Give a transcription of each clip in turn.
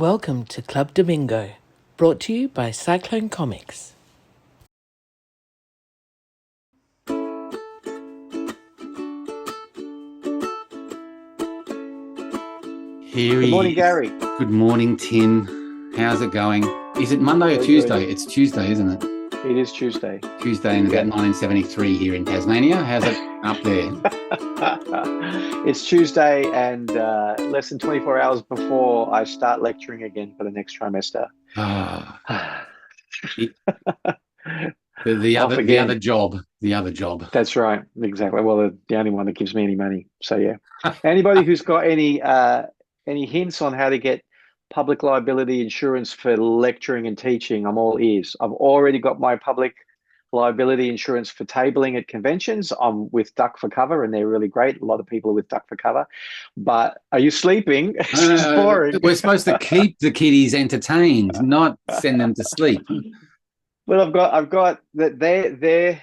Welcome to Club Damingo, brought to you by Cyclone Comics. Here Good morning, he is. Gary. Good morning, Tin. How's it going? Is it Monday or Very Tuesday? good. It's Tuesday, isn't it? It is Tuesday. Tuesday in about 1973 here in Tasmania. How's it up there? It's Tuesday and less than 24 hours before I start lecturing again for the next trimester. Ah, the, Off the other again. job. The other job. That's right. Exactly. Well, the only one that gives me any money. So yeah. Anybody who's got any hints on how to get public liability insurance for lecturing and teaching, I'm all ears. I've already got my public liability insurance for tabling at conventions. I'm with Duck for Cover, and they're really great. A lot of people are with Duck for Cover. But are you sleeping? It's just boring. We're supposed to keep the kiddies entertained, not send them to sleep. Well, I've got that their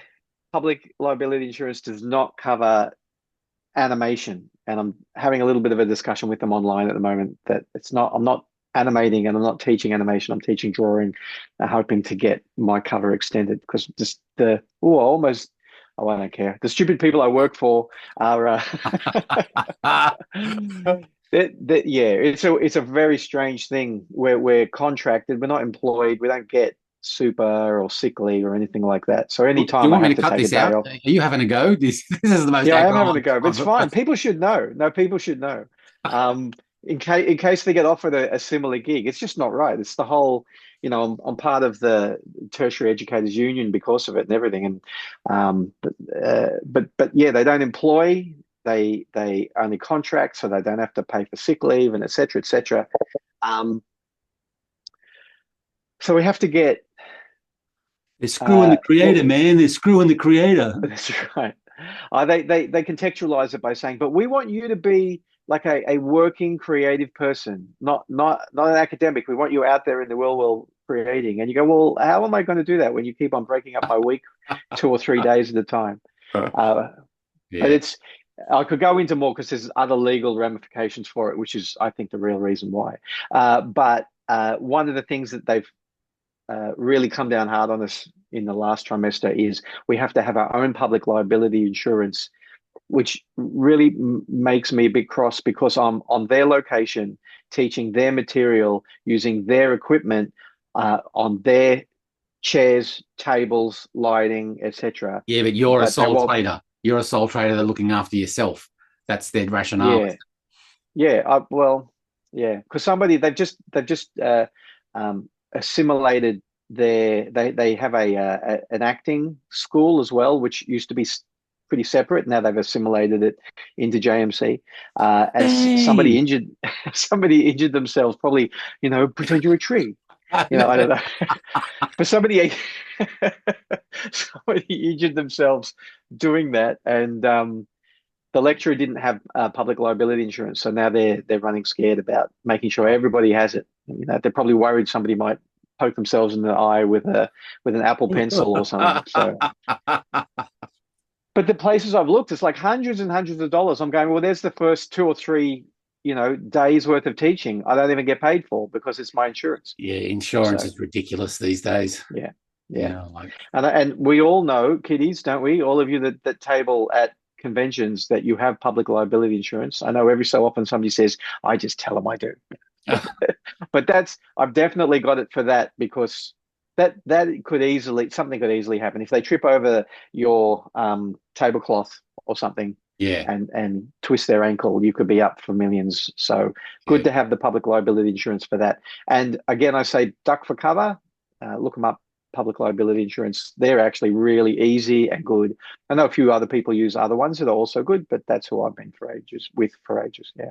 public liability insurance does not cover animation, and I'm having a little bit of a discussion with them online at the moment that I'm not animating and I'm not teaching animation. I'm teaching drawing, hoping to get my cover extended because just I don't care. The stupid people I work for are it's a very strange thing where we're contracted, we're not employed, we don't get super or sick leave or anything like that. So Do you anytime I want me have to to cut take a this day out? off. Are you having a go? This is the most Yeah, I am alcohol having a go, but it's fine. People should know. No, people should know. In case they get offered a similar gig, it's just not right. It's the whole, I'm part of the Tertiary Educators Union because of it and everything. And but yeah, they don't employ. They only contract, so they don't have to pay for sick leave and et cetera, et cetera. Um, so we have to get. They're screwing the creator, Well, man. They're screwing the creator. that's right. They contextualize it by saying, but we want you to be like a working creative person, not an academic. We want you out there in the world creating. And you go, well, how am I going to do that when you keep on breaking up my week 2 or 3 days at a time? But Yeah. I could go into more because there's other legal ramifications for it, which is, I think, the real reason why. But one of the things that they've really come down hard on us in the last trimester is we have to have our own public liability insurance, which really makes me a bit cross because I'm on their location teaching their material using their equipment on their chairs, tables, lighting, etc. Yeah, but you're a But they sole will, trader. You're a sole trader that's looking after yourself. That's their rationale. yeah, yeah. Yeah, because they've just assimilated they have an acting school as well, which used to be pretty separate. Now they've assimilated it into JMC. As somebody Hey. injured themselves, probably, pretend you're a tree. I I know. don't know. But somebody injured themselves doing that, and the lecturer didn't have public liability insurance, so now they're running scared about making sure everybody has it. They're probably worried somebody might poke themselves in the eye with an Apple Pencil or something. So, but the places I've looked, it's like hundreds and hundreds of dollars. I'm going, well, there's the first 2 or 3, days worth of teaching I don't even get paid for because it's my insurance. Yeah, insurance So is ridiculous these days. yeah, You yeah. know, like And we all know, kiddies, don't we? All of you that table at conventions that you have public liability insurance. I know every so often somebody says, I just tell them I do. But I've definitely got it for that because something could easily happen. If they trip over your tablecloth or something yeah, and twist their ankle, you could be up for millions. So yeah. good to have the public liability insurance for that. And again, I say duck for cover, look them up. Public liability insurance, they're actually really easy and good. I know a few other people use other ones that are also good, but that's who I've been for ages. Yeah.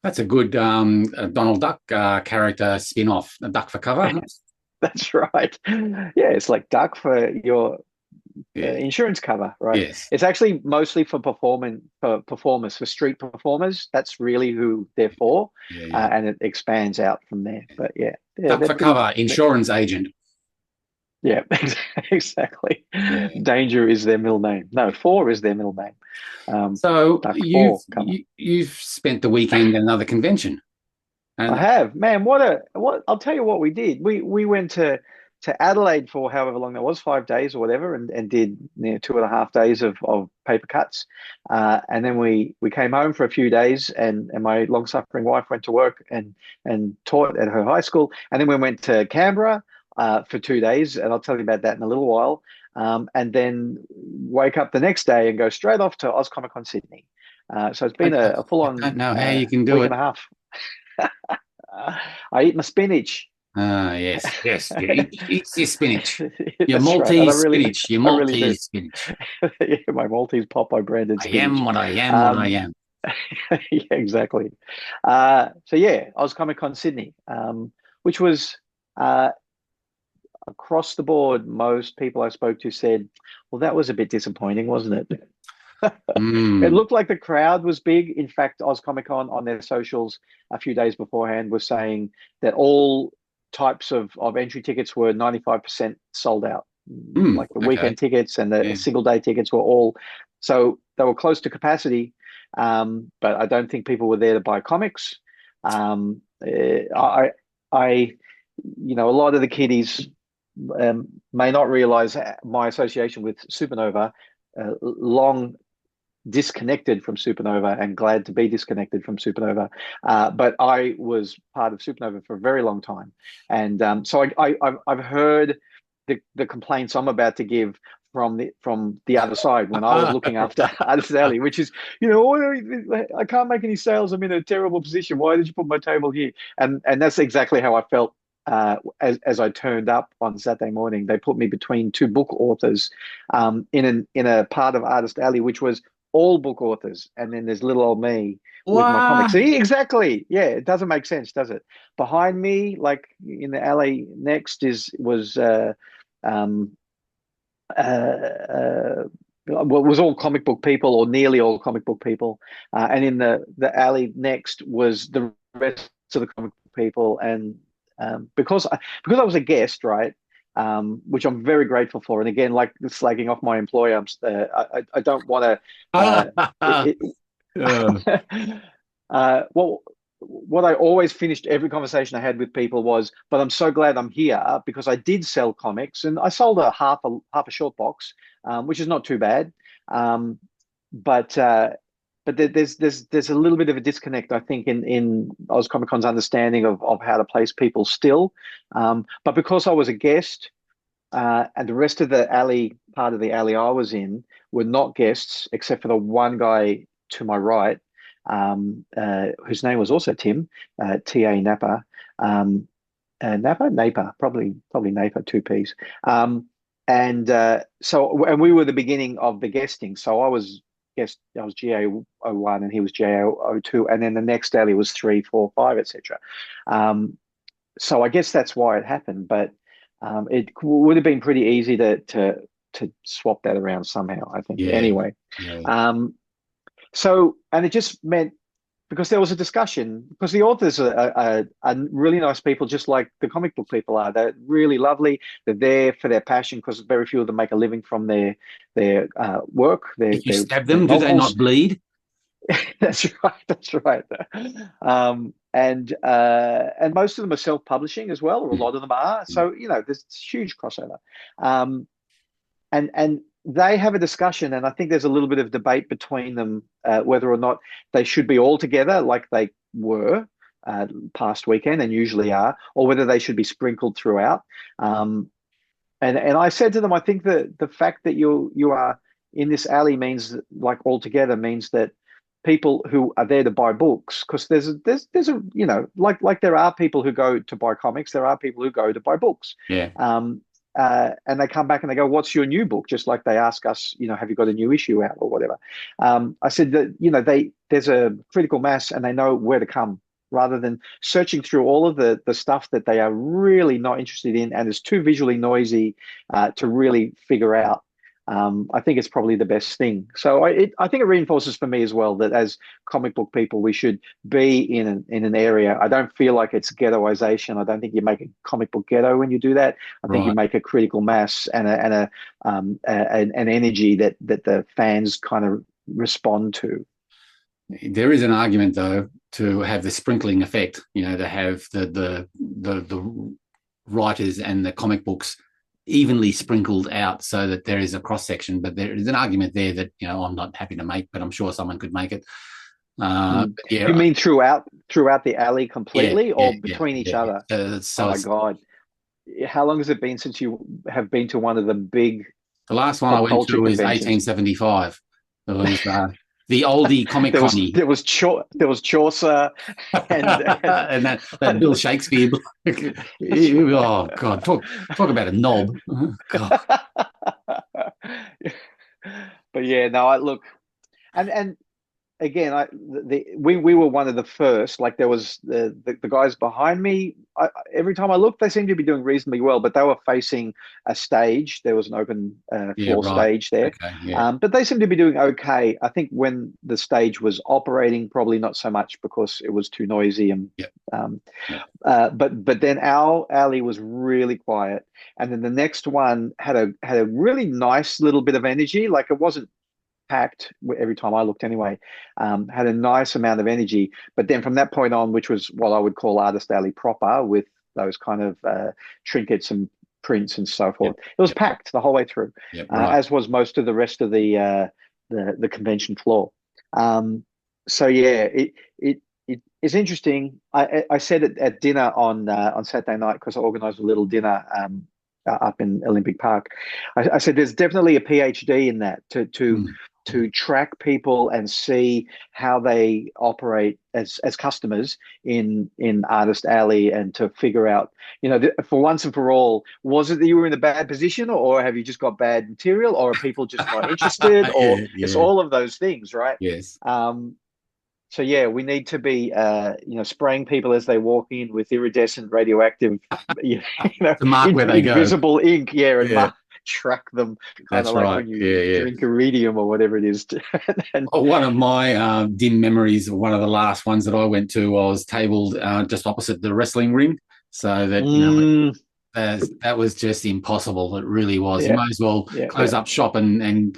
That's a good Donald Duck character spin-off, a Duck for cover. That's right. Yeah, it's like duck for your Yeah. insurance cover, right? Yes. It's actually mostly for performers, for street performers. That's really who they're for, Yeah, yeah. and it expands out from there. But yeah, Duck they're for pretty. cover, insurance agent. Yeah, exactly. Yeah. Danger is their middle name. No, four is their middle name. So Duck you've four cover. you've spent the weekend at another convention. I And have, man. What I'll tell you what we did. We went to Adelaide for however long that was, 5 days or whatever, and did 2.5 days of paper cuts, and then we came home for a few days, and my long suffering wife went to work and taught at her high school, and then we went to Canberra for 2 days, and I'll tell you about that in a little while, and then wake up the next day and go straight off to OzComicon Sydney. So it's been a full I on don't know how you can do week it. and a half. I eat my spinach. Ah, yes. You eat your spinach. Your That's right. And Maltese spinach. Your I really do. Maltese spinach. Yeah, my Maltese Popeye branded I spinach. am what I am, what I am. Yeah, exactly. So yeah, OzComicon Sydney, which was across the board. Most people I spoke to said, "Well, that was a bit disappointing, wasn't it?" It Mm. looked like the crowd was big. In fact, OzComicon on their socials a few days beforehand was saying that all types of entry tickets were 95% sold out. Like the Okay. weekend tickets and the Yeah. single day tickets were all, so they were close to capacity. But I don't think people were there to buy comics. I, a lot of the kiddies may not realize my association with Supernova. Long disconnected from Supernova and glad to be disconnected from Supernova. But I was part of Supernova for a very long time. And so I've heard the complaints I'm about to give from the other side when I was looking after Artist Alley, which is, I can't make any sales. I'm in a terrible position. Why did you put my table here? And that's exactly how I felt. As I turned up on Saturday morning, they put me between two book authors in a part of Artist Alley, which was all book authors, and then there's little old me with my Wow. comics. See, exactly. Yeah, it doesn't make sense, does it? Behind me, like in the alley next, um, was all comic book people, or nearly all comic book people, and in the alley next was the rest of the comic book people, and because I was a guest, right? Which I'm very grateful for. And again, like slagging off my employer, I don't want to. Uh, Well, what I always finished every conversation I had with people was, "But I'm so glad I'm here because I did sell comics, and I sold a half a short box, which is not too bad." Um, but there's a little bit of a disconnect, I think, in OzComic's understanding of how to place people still. But because I was a guest, and the rest of the alley, part of the alley I was in, were not guests, except for the one guy to my right, whose name was also Tim, T.A. Napa. Napa, probably Napa, two P's. And we were the beginning of the guesting. So I was GA01 and he was GA02, and then the next alley was 3, 4, 5, etc. So I guess that's why it happened, but it would have been pretty easy to swap that around somehow, I think. yeah. Anyway, Yeah. and it just meant, because there was a discussion, because the authors are really nice people, just like the comic book people are. They're really lovely. They're there for their passion, because very few of them make a living from their work. If you stab their them, do they novels. not bleed? That's right. That's right. And most of them are self-publishing as well, or a lot of them are. So there's huge crossover. And they have a discussion, and I think there's a little bit of debate between them whether or not they should be all together like they were past weekend and usually are, or whether they should be sprinkled throughout. And I said to them, I think that the fact that you are in this alley means, like, all together means that people who are there to buy books, because there's a like there are people who go to buy comics, there are people who go to buy books. Yeah. And they come back and they go, "What's your new book?" Just like they ask us, have you got a new issue out or whatever. I said that there's a critical mass and they know where to come, rather than searching through all of the stuff that they are really not interested in and is too visually noisy to really figure out. I think it's probably the best thing. So I think it reinforces for me as well that as comic book people, we should be in an area. I don't feel like it's ghettoization. I don't think you make a comic book ghetto when you do that. I think you make a critical mass and an energy that the fans kind of respond to. There is an argument, though, to have the sprinkling effect, to have the writers and the comic books evenly sprinkled out so that there is a cross section. But there is an argument there that I'm not happy to make, but I'm sure someone could make it. You mean throughout the alley completely, or between each other? So oh my God! How long has it been since you have been to one of the big? The last one I went to was 1875. It was the oldie Comic Con. There was Chaucer and and that Bill Shakespeare. Oh God, talk about a knob. God. But yeah, no, I look, and again, we were one of the first. Like there was the guys behind me. Every time I looked, they seemed to be doing reasonably well, but they were facing a stage. There was an open floor stage there, but they seemed to be doing okay. I think when the stage was operating, probably not so much because it was too noisy. And but then our alley was really quiet, and then the next one had a really nice little bit of energy. Like it wasn't packed every time I looked anyway, had a nice amount of energy. But then from that point on, which was what I would call Artist Alley proper, with those kind of trinkets and prints and so forth, it was packed the whole way through, as was most of the rest of the convention floor. So yeah, it's interesting. I said it at dinner on Saturday night, because I organised a little dinner up in Olympic Park. I said there's definitely a PhD in that to track people and see how they operate as customers in Artist Alley, and to figure out, for once and for all, was it that you were in a bad position, or have you just got bad material, or are people just not interested, or it's all of those things, right? Yes. So yeah, we need to be, spraying people as they walk in with iridescent radioactive, to mark where they go, invisible ink, and track them. Kind of like when you drink iridium or whatever it is. One of my dim memories, one of the last ones that I went to, I was tabled just opposite the wrestling ring, so that that was just impossible. It really was. You might as well close up shop and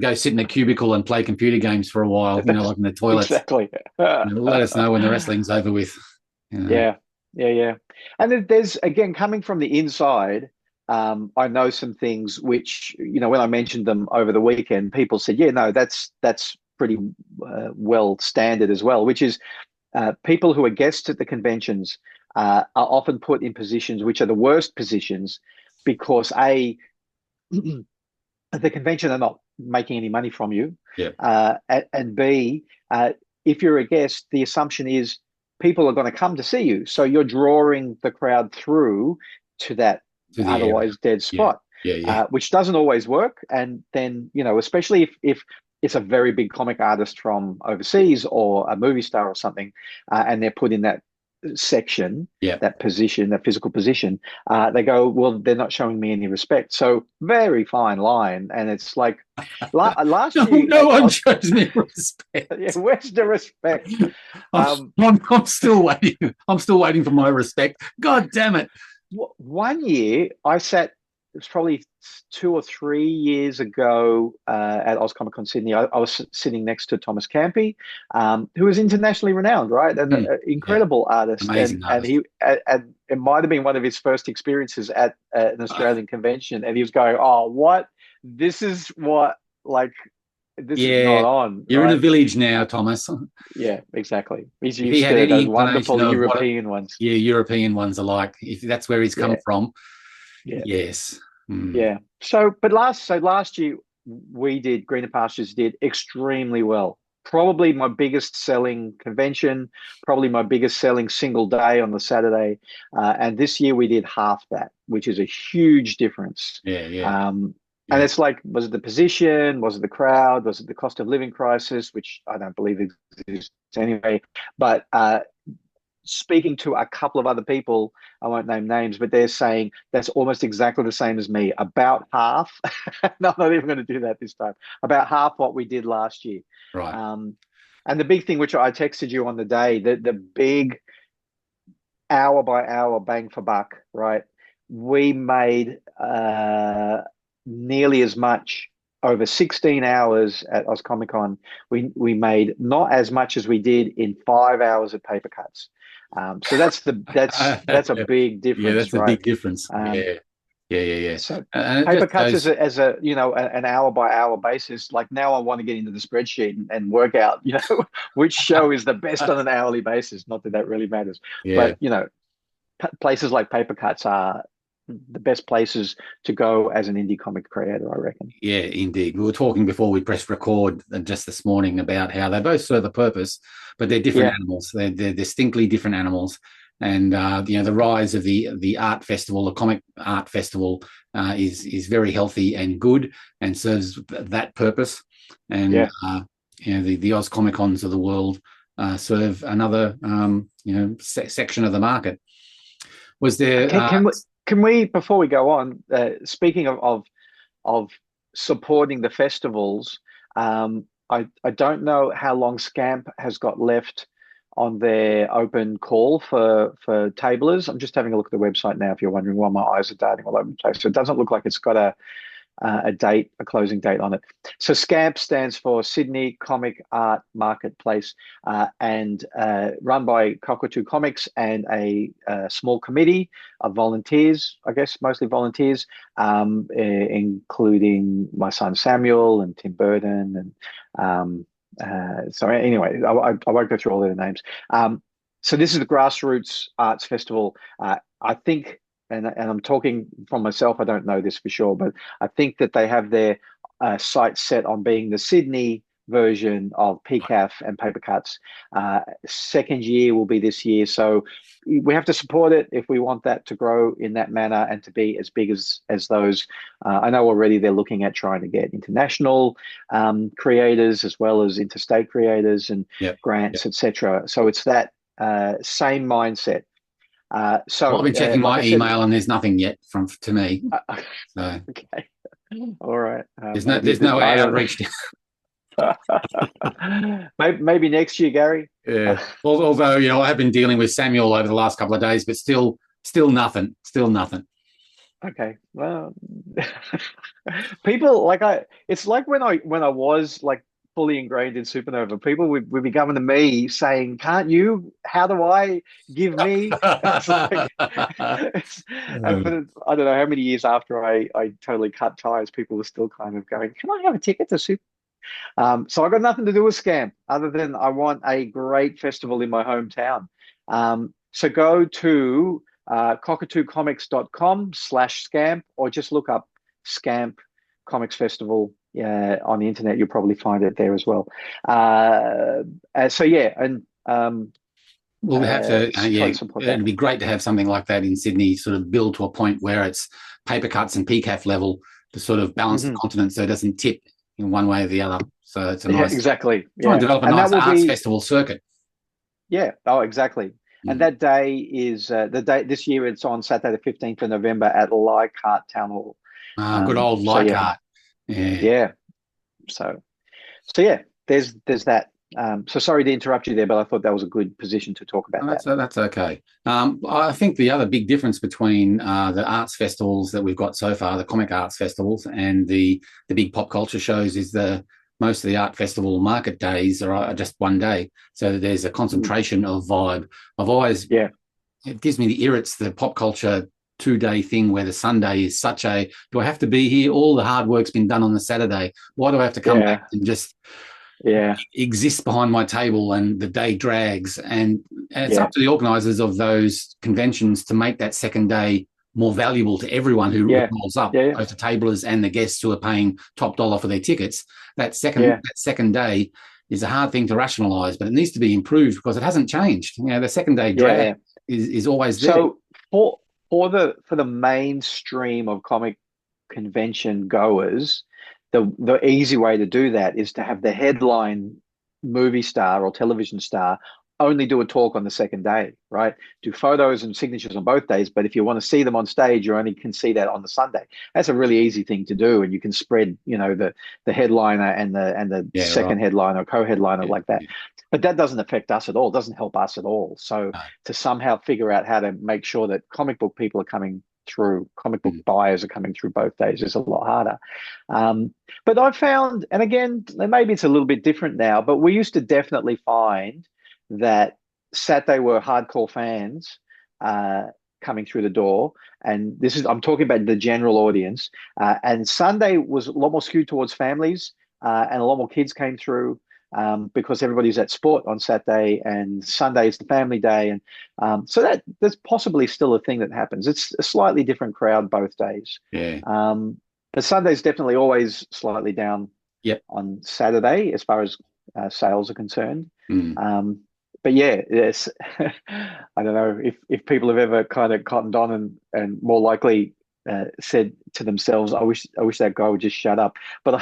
go sit in a cubicle and play computer games for a while, like in the toilets. Exactly. Let us know when the wrestling's over with. Yeah. And there's, again, coming from the inside, I know some things which, when I mentioned them over the weekend, people said, yeah, no, that's pretty well standard as well, which is people who are guests at the conventions are often put in positions which are the worst positions, because the convention are not making any money from you. And B, if you're a guest, the assumption is people are going to come to see you. So you're drawing the crowd through to that otherwise dead spot, which doesn't always work. And then, especially if it's a very big comic artist from overseas or a movie star or something, and they're put in that section, that position, that physical position, they go, well, they're not showing me any respect. So very fine line. And it's like last year, no one shows me respect. Where's the respect? I'm still waiting. I'm still waiting for my respect. God damn it. One year I sat, it was probably 2 or 3 years ago at OzComicon Sydney. I was sitting next to Thomas Campy, who is internationally renowned, right? And an incredible artist. Amazing artist. And it might have been one of his first experiences at an Australian convention. And he was going, oh, what? This is what, like, this is not on. You're in a village now, Thomas. Yeah, exactly. He's used to those wonderful European ones. Yeah, European ones are like, if that's where he's come from. Yes. Yeah. So last year we did, Greener Pastures did extremely well. Probably my biggest selling convention, probably my biggest selling single day on the Saturday. And this year we did half that, which is a huge difference. And it's like, was it the position? Was it the crowd? Was it the cost of living crisis, which I don't believe exists anyway? But speaking to a couple of other people, I won't name names, but they're saying that's almost exactly the same as me. About half. No, I'm not even going to do that this time. About half what we did last year. Right. And the big thing, which I texted you on the day, the big hour by hour bang for buck, right? We made nearly as much over 16 hours at OzComicon, we made not as much as we did in 5 hours at Paper Cuts. So that's a big difference. Yeah, that's right? a big difference. Yeah. So And Paper Cuts is as a an hour by hour basis. Like now, I want to get into the spreadsheet and work out which show is the best on an hourly basis. Not that that really matters, but places like Paper Cuts are the best places to go as an indie comic creator, I reckon. Yeah, indeed. We were talking before we pressed record just this morning about how they both serve a purpose, but they're different animals. They're distinctly different animals. And the rise of the art festival, the comic art festival, is very healthy and good and serves that purpose. And the OzComicons of the world serve another section of the market. Was there? Can we before we go on? Speaking of supporting the festivals, I don't know how long Scamp has got left on their open call for tablers. I'm just having a look at the website now if you're wondering why my eyes are darting all over the place. So it doesn't look like it's got a closing date on it. So SCAMP stands for Sydney Comic Art Marketplace, and run by Cockatoo Comics and a small committee of volunteers, I guess mostly volunteers, including my son Samuel and Tim Burton. And so anyway, I won't go through all their names. So this is the Grassroots Arts Festival. I think, and I'm talking from myself, I don't know this for sure, but I think that they have their sights set on being the Sydney version of PCAF and Paper Cuts. Second year will be this year. So we have to support it if we want that to grow in that manner and to be as big as those. I know already they're looking at trying to get international creators as well as interstate creators and grants, etc. So it's that same mindset. So I've been checking my email and there's nothing yet to me. So. Okay, all right. There's no outreach. Maybe next year, Gary. Yeah. Although I have been dealing with Samuel over the last couple of days, but still nothing. Still nothing. Okay. Well, people it's like when I was like fully ingrained in Supernova, people would be coming to me saying, "Can't you? How do I give me?" And for I don't know how many years after I totally cut ties, people were still kind of going, "Can I have a ticket to Super?" So I got nothing to do with Scam other than I want a great festival in my hometown. So go to cockatoocomics.com/scamp or just look up Scamp Comics Festival on the internet. You'll probably find it there as well. We'll have to, it'd be great to have something like that in Sydney, sort of build to a point where it's Paper Cuts and PCAF level to sort of balance the continent so it doesn't tip in one way or the other. So it's a nice, exactly. Try and develop a nice arts festival circuit. Yeah. Oh, exactly. And that day is the day this year. It's on Saturday, the 15th of November at Leichhardt Town Hall. Good old Leichhardt. Yeah. So yeah, there's that. So sorry to interrupt you there, but I thought that was a good position to talk about. That's okay. I think the other big difference between the arts festivals that we've got so far, the comic arts festivals, and the big pop culture shows, is most of the art festival market days are just one day. So there's a concentration of vibe. It gives me the irrits, the pop culture 2-day thing where the Sunday is such a, do I have to be here? All the hard work's been done on the Saturday. Why do I have to come back and just exist behind my table and the day drags? And it's up to the organisers of those conventions to make that second day more valuable to everyone who rolls up, both the tablers and the guests who are paying top dollar for their tickets. That second day is a hard thing to rationalise, but it needs to be improved because it hasn't changed. The second day drag is always there. So for the mainstream of comic convention goers, the easy way to do that is to have the headline movie star or television star only do a talk on the second day, right? Do photos and signatures on both days, but if you want to see them on stage, you only can see that on the Sunday. That's a really easy thing to do, and you can spread, the headliner and the second headliner, co-headliner like that. But that doesn't affect us at all. It doesn't help us at all. So to somehow figure out how to make sure that comic book people are coming through. Comic book buyers are coming through both days. It's a lot harder. But I found, and again, maybe it's a little bit different now, but we used to definitely find that Saturday were hardcore fans coming through the door. And I'm talking about the general audience. And Sunday was a lot more skewed towards families, and a lot more kids came through. Because everybody's at sport on Saturday and Sunday is the family day. And so that's possibly still a thing that happens. It's a slightly different crowd both days. Yeah. But Sunday's definitely always slightly down on Saturday as far as sales are concerned. But yeah, yes, I don't know if people have ever kind of cottoned on and more likely said to themselves, I wish that guy would just shut up. But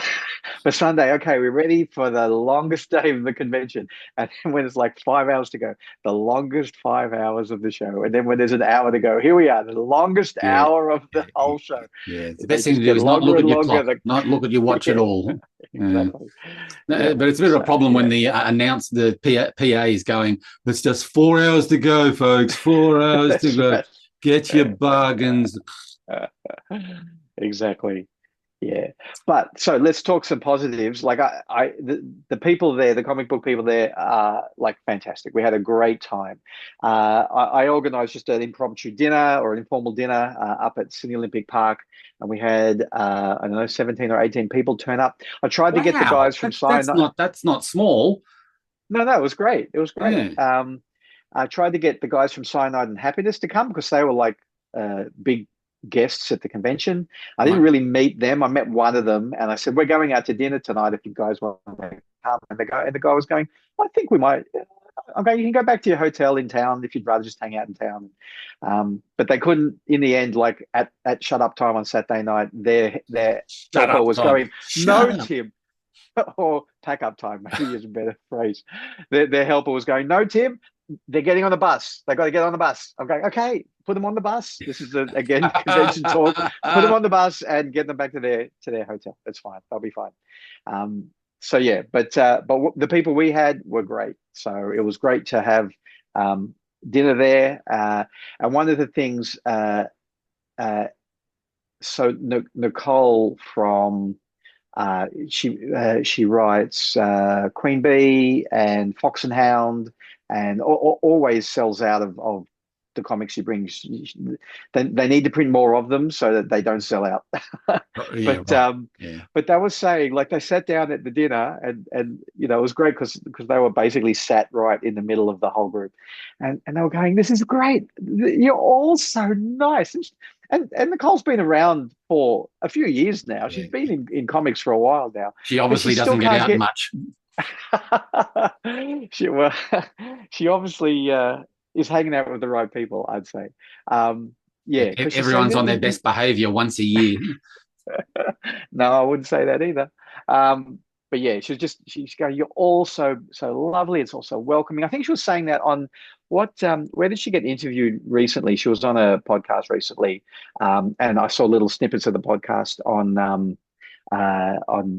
for Sunday, okay, we're ready for the longest day of the convention. And then when it's like 5 hours to go, the longest 5 hours of the show. And then when there's an hour to go, here we are, the longest hour of the whole show. Yeah, the best thing to do is not look at your clock, not look at your watch at all. Exactly. But it's a bit of a problem when the PA is going, it's just 4 hours to go, folks, 4 hours to go. Right. Get your bargains. Exactly. Yeah. But so let's talk some positives. Like the people there, the comic book people there are like fantastic. We had a great time. I organized just an impromptu dinner or an informal dinner up at Sydney Olympic Park, and we had I don't know, 17 or 18 people turn up. I tried to get the guys from Cyanide. That's not small. No, it was great. It was great. Yeah. I tried to get the guys from Cyanide and Happiness to come because they were like big guests at the convention. I didn't really meet them. I met one of them and I said, we're going out to dinner tonight if you guys want to come. And the guy was going, I think we might. I'm going, you can go back to your hotel in town if you'd rather just hang out in town. But they couldn't, in the end, like at shut up time on Saturday night, their helper was going, no, Tim. Or pack up time, maybe is a better phrase. Their helper was going, no, Tim, they're getting on the bus. They got to get on the bus. I'm going, okay, put them on the bus. This is again convention talk. Put them on the bus and get them back to their hotel. That's fine. They'll be fine. So yeah, but the people we had were great. So it was great to have dinner there. And one of the things, so Nicole from she writes Queen Bee and Fox and Hound, and always sells out of the comics she brings. They need to print more of them so that they don't sell out. But they were saying, like, they sat down at the dinner and you know, it was great because they were basically sat right in the middle of the whole group, and they were going, this is great, you're all so nice. And Nicole's been around for a few years now. She's been in comics for a while now. She obviously doesn't get out much. She obviously is hanging out with the right people, I'd say. Everyone's on their best behavior once a year. No, I wouldn't say that either. But yeah, she's going, you're all so lovely. It's also welcoming. I think she was saying that on where did she get interviewed recently? She was on a podcast recently, and I saw little snippets of the podcast on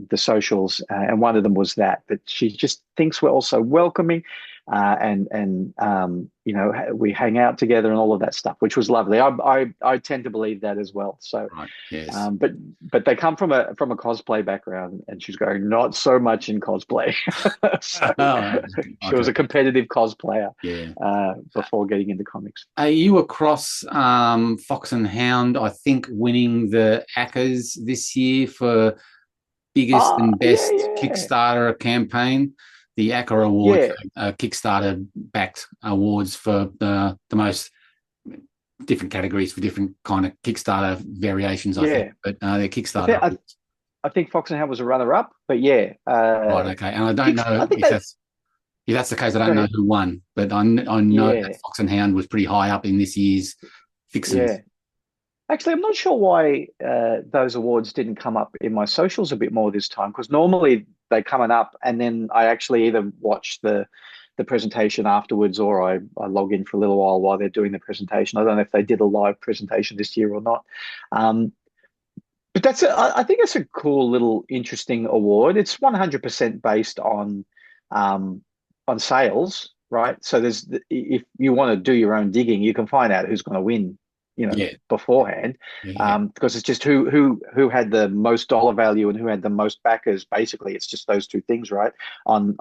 the socials, and one of them was that she just thinks we're also welcoming, and you know, we hang out together and all of that stuff, which was lovely. I tend to believe that as well. So, right, yes. But they come from a cosplay background, and she's going, not so much in cosplay. She was a competitive cosplayer before getting into comics. Are you across Fox and Hound, I think, winning the Ackas this year for biggest and best Kickstarter campaign? The Acca Award, Kickstarter-backed awards for the most different categories for different kind of Kickstarter variations, I think. But they're Kickstarter. I think Fox and Hound was a runner-up, but yeah. Right, okay. And I don't know if that's the case. I don't know who won, but I know that Fox and Hound was pretty high up in this year's fixings. Yeah. Actually, I'm not sure why those awards didn't come up in my socials a bit more this time, because normally they coming up and then I actually either watch the presentation afterwards or I log in for a little while they're doing the presentation. I don't know if they did a live presentation this year or not. But I think it's a cool little interesting award. It's 100% based on sales, right? So if you want to do your own digging, you can find out who's going to win beforehand, because it's just who had the most dollar value and who had the most backers. Basically, it's just those two things, right? On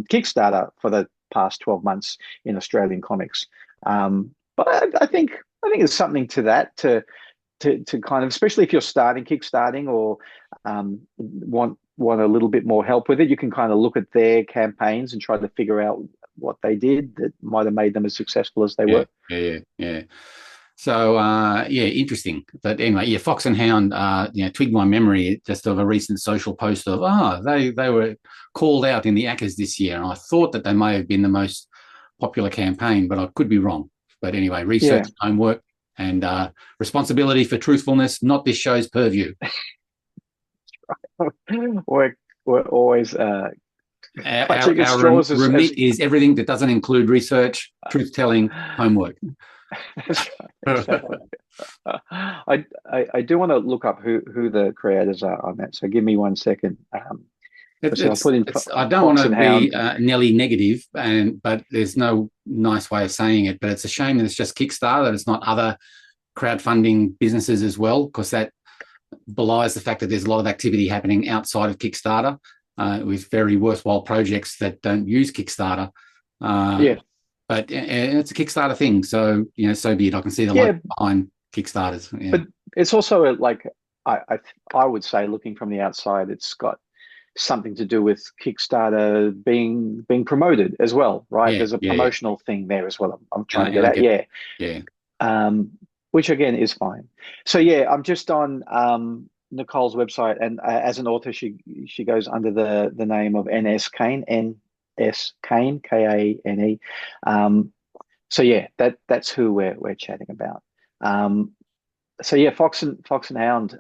Kickstarter for the past 12 months in Australian comics. But I think there's something to that to kind of, especially if you're kickstarting or want a little bit more help with it, you can kind of look at their campaigns and try to figure out what they did that might have made them as successful as they were. Yeah. So interesting. But anyway, Fox and Hound, twigged my memory just of a recent social post of they were called out in the Ackas this year, and I thought that they may have been the most popular campaign, but I could be wrong. But anyway, research, homework, and responsibility for truthfulness, not this show's purview. We're always our remit is everything that doesn't include research, truth-telling, homework. I do want to look up who the creators are on that. So give me 1 second. I don't want to be nearly negative, but there's no nice way of saying it. But it's a shame that it's just Kickstarter, that it's not other crowdfunding businesses as well, because that belies the fact that there's a lot of activity happening outside of Kickstarter with very worthwhile projects that don't use Kickstarter. But it's a Kickstarter thing, so so be it. I can see the light behind Kickstarters. Yeah. But it's also like I would say, looking from the outside, it's got something to do with Kickstarter being promoted as well, right? There's a promotional thing there as well. I'm trying to get at. Which again is fine. So I'm just on Nicole's website, and as an author, she goes under the name of NS Kane, NS Kane, Kane. That's who we're chatting about. Fox and Hound,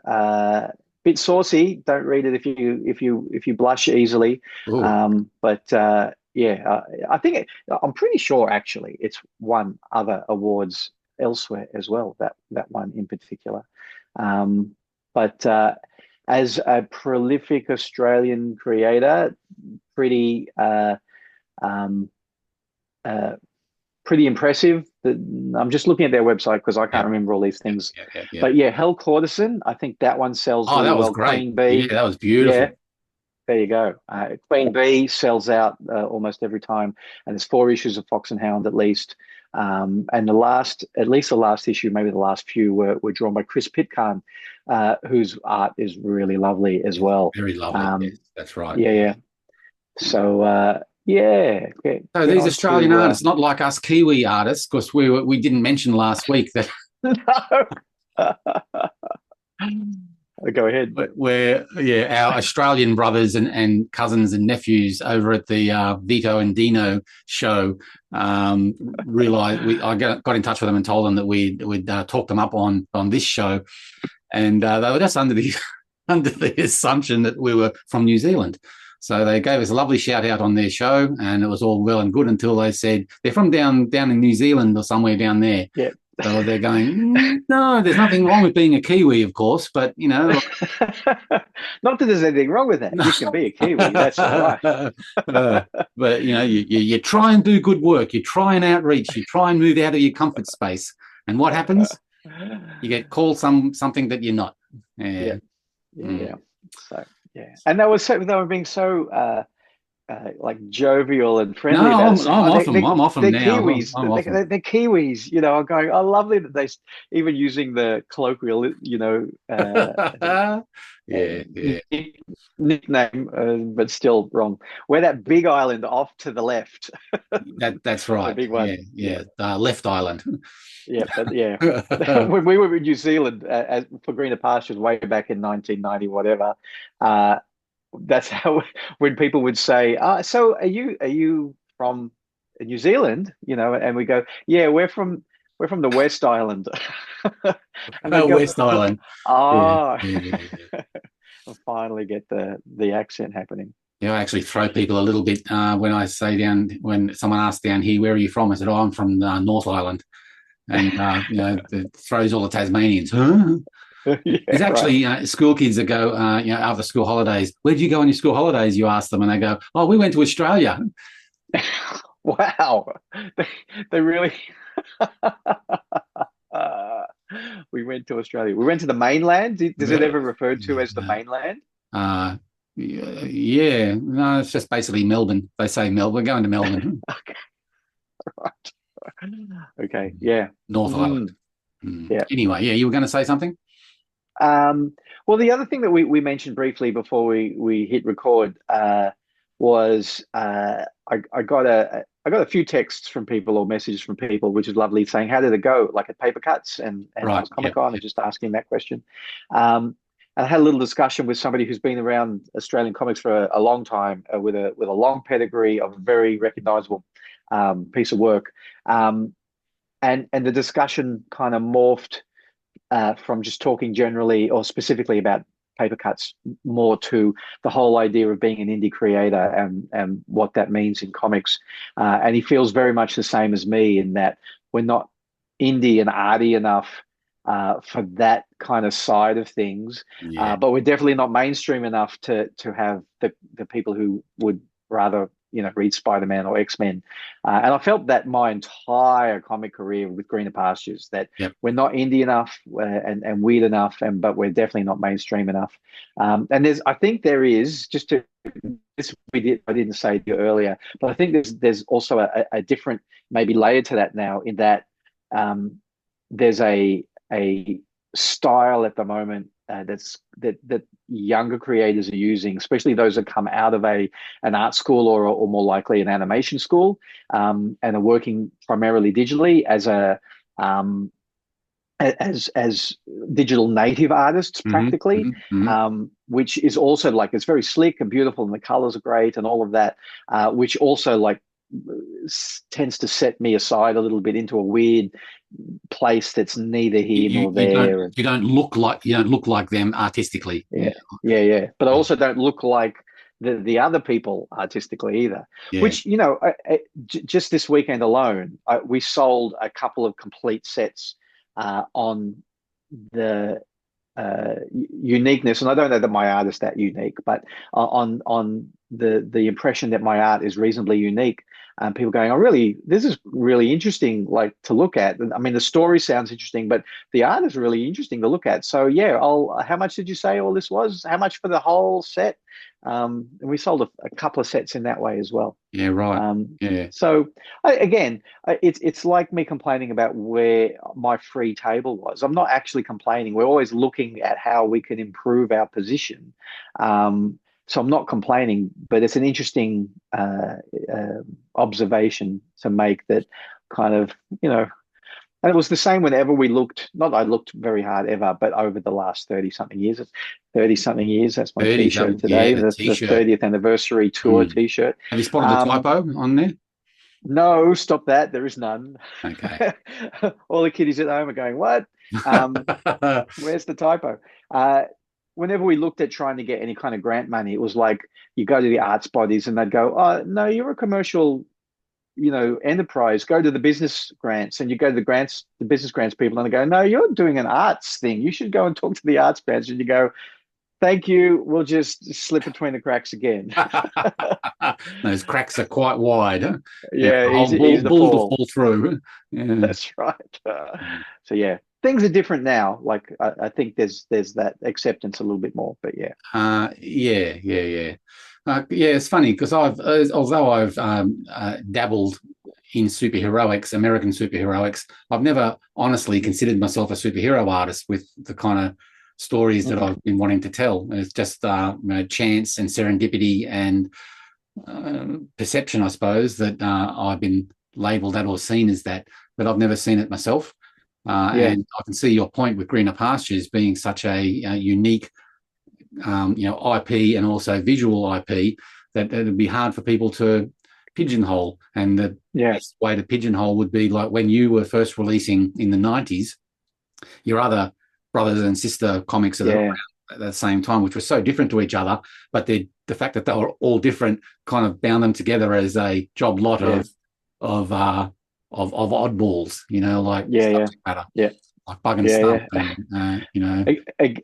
bit saucy. Don't read it if you blush easily. I think I'm pretty sure actually it's won other awards elsewhere as well, that one in particular. But as a prolific Australian creator, pretty impressive. I'm just looking at their website because I can't remember all these things. But Hell Courtesan, I think that one sells really that was well. great. Queen Bee. Yeah, that was beautiful. Yeah, there you go. Queen Bee sells out almost every time, and there's 4 issues of Fox and Hound at least. And the last issue, maybe the last few, were drawn by Chris Pitcairn, whose art is really lovely as well. Very lovely. Yes, that's right. Yeah. So so these Australian artists, not like us Kiwi artists, because we didn't mention last week that. Go ahead. But our Australian brothers and cousins and nephews over at the Vito and Dino show realised I got in touch with them and told them that we'd talk them up on this show, and they were just under the assumption that we were from New Zealand. So they gave us a lovely shout out on their show, and it was all well and good until they said they're from down in New Zealand or somewhere down there. Yeah. So they're going, no, there's nothing wrong with being a Kiwi, of course, but not that there's anything wrong with that. You can be a Kiwi, that's all right. But you try and do good work, you try and outreach, you try and move out of your comfort space, and what happens? You get called something that you're not. Yeah. So and they were being so like jovial and friendly. No, I'm off them now. Kiwis. They're Kiwis. I'm going. I lovely that they even using the colloquial, nickname, but still wrong. We're that big island off to the left. That's right. The big one. Yeah. Left Island. When we were in New Zealand for Greener Pastures way back in 1990, whatever. That's how when people would say, "So are you from New Zealand?" And we go, "Yeah, we're from the West Island." West Island. I finally get the accent happening. I actually throw people a little bit when I say when someone asks down here, "Where are you from?" I said, "I'm from North Island," and it throws all the Tasmanians. Huh? There's actually school kids that go, after school holidays. Where did you go on your school holidays? You ask them, and they go, "Oh, we went to Australia." Wow, they really. we went to Australia? We went to the mainland. Does it ever refer to as the Yeah. mainland? Yeah, no, it's just basically Melbourne. They say Melbourne. We're going to Melbourne. Okay, right. Okay, yeah. North Island. Yeah. Anyway, yeah, you were going to say something? Well, the other thing that we mentioned briefly before we hit record was I got a few texts from people or messages from people, which is lovely, saying how did it go, like at Paper Cuts and Right. OzComicon, and just asking that question. And I had a little discussion with somebody who's been around Australian comics for a long time, with a long pedigree of a very recognizable piece of work, and the discussion kind of morphed from just talking generally or specifically about Paper Cuts more to the whole idea of being an indie creator and what that means in comics. And he feels very much the same as me in that we're not indie and arty enough for that kind of side of things, but we're definitely not mainstream enough to have the people who would rather read Spider-Man or X-Men. And I felt that my entire comic career with Greener Pastures, that we're not indie enough and weird enough, but we're definitely not mainstream enough. And I think there is, I didn't say to you earlier, but I think there's also a different maybe layer to that now, in that there's a style at the moment that younger creators are using, especially those that come out of an art school or more likely an animation school, and are working primarily digitally as digital native artists, practically, which is also like, it's very slick and beautiful and the colors are great and all of that, which also like tends to set me aside a little bit into a weird place that's neither here nor there. You don't look like them artistically. Yeah. But I also don't look like the other people artistically either. Which, just this weekend alone, we sold a couple of complete sets on the uniqueness, and I don't know that my art is that unique, but on the impression that my art is reasonably unique. People going, oh, this is really interesting, like to look at. I mean, the story sounds interesting, but the art is really interesting to look at. So yeah, how much did you say all this was? How much for the whole set? And we sold a couple of sets in that way as well. Yeah, right. So again, it's like me complaining about where my free table was. I'm not actually complaining. We're always looking at how we can improve our position. So I'm not complaining, but it's an interesting observation to make, that kind of, and it was the same whenever we looked, not I looked very hard ever, but over the last 30-something years, that's my T-shirt today, the 30th anniversary tour T-shirt. Have you spotted the typo on there? No, stop that. There is none. Okay. All the kiddies at home are going, what? Where's the typo? Whenever we looked at trying to get any kind of grant money, it was like you go to the arts bodies and they'd go, oh, no, you're a commercial, enterprise. Go to the business grants, and you go to the business grants people, and they go, no, you're doing an arts thing. You should go and talk to the arts grants. And you go, thank you. We'll just slip between the cracks again. Those cracks are quite wide. Huh? Yeah, easy to fall through. Yeah. That's right. So yeah. Things are different now. Like I think there's that acceptance a little bit more, but yeah. Yeah. It's funny because although I've dabbled in superheroics, American superheroics, I've never honestly considered myself a superhero artist with the kind of stories that I've been wanting to tell. It's just chance and serendipity and perception, I suppose, that I've been labelled that or seen as that, but I've never seen it myself. And I can see your point with Greener Pastures being such a unique, IP and also visual IP, that it would be hard for people to pigeonhole. And the best way to pigeonhole would be like when you were first releasing in the 90s, your other brothers and sister comics that are around at the same time, which were so different to each other, but the fact that they were all different kind of bound them together as a job lot of oddballs, like Bug and Stump. And,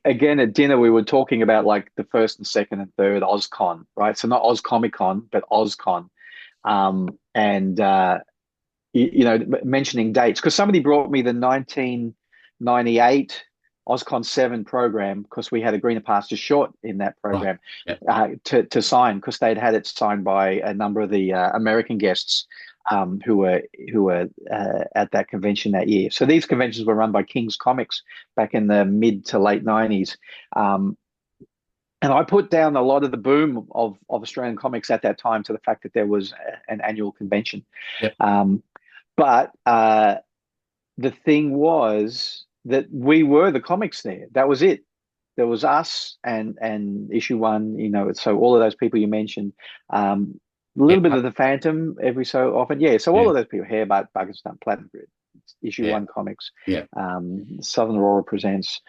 Again, at dinner, we were talking about like the first and second and third OzCon, right? So not OzComicon, but OzCon. Mentioning dates, because somebody brought me the 1998 OzCon 7 program, because we had a Greener Pastures short in that program, Right. to sign, because they'd had it signed by a number of the American guests who were at that convention that year. So these conventions were run by King's Comics back in the mid to late 90s. And I put down a lot of the boom of Australian comics at that time to the fact that there was an annual convention. Yep. But the thing was that we were the comics there. That was it. There was us and issue one, you know, so all of those people you mentioned, a little bit of the Phantom every so often. Yeah, so all of those people, Hairbutt, Bug and Stunt, Platinum Grid, issue one comics, Southern Aurora Presents.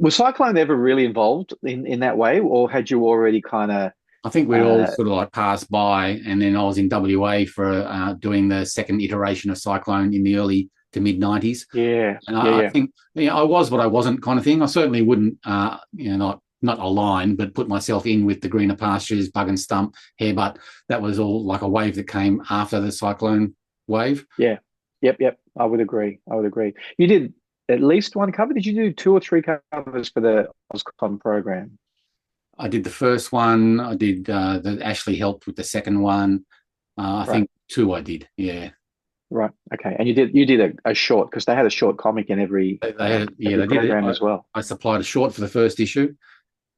Was Cyclone ever really involved in that way, or had you already kind of... I think we all sort of like passed by, and then I was in WA for doing the second iteration of Cyclone in the early to mid 90s. Yeah. And I think, I was what I wasn't kind of thing. I certainly wouldn't, not align, but put myself in with the Greener Pastures, Bug and Stump, Hairbutt. That was all like a wave that came after the Cyclone wave. Yeah. Yep. I would agree. You did at least one cover. Did you do 2 or 3 covers for the OzCon program? I did the first one. I did that Ashley helped with the second one. I think 2 I did. Yeah. Right. Okay. And you did a short, because they had a short comic in every program did. as well. I supplied a short for the first issue,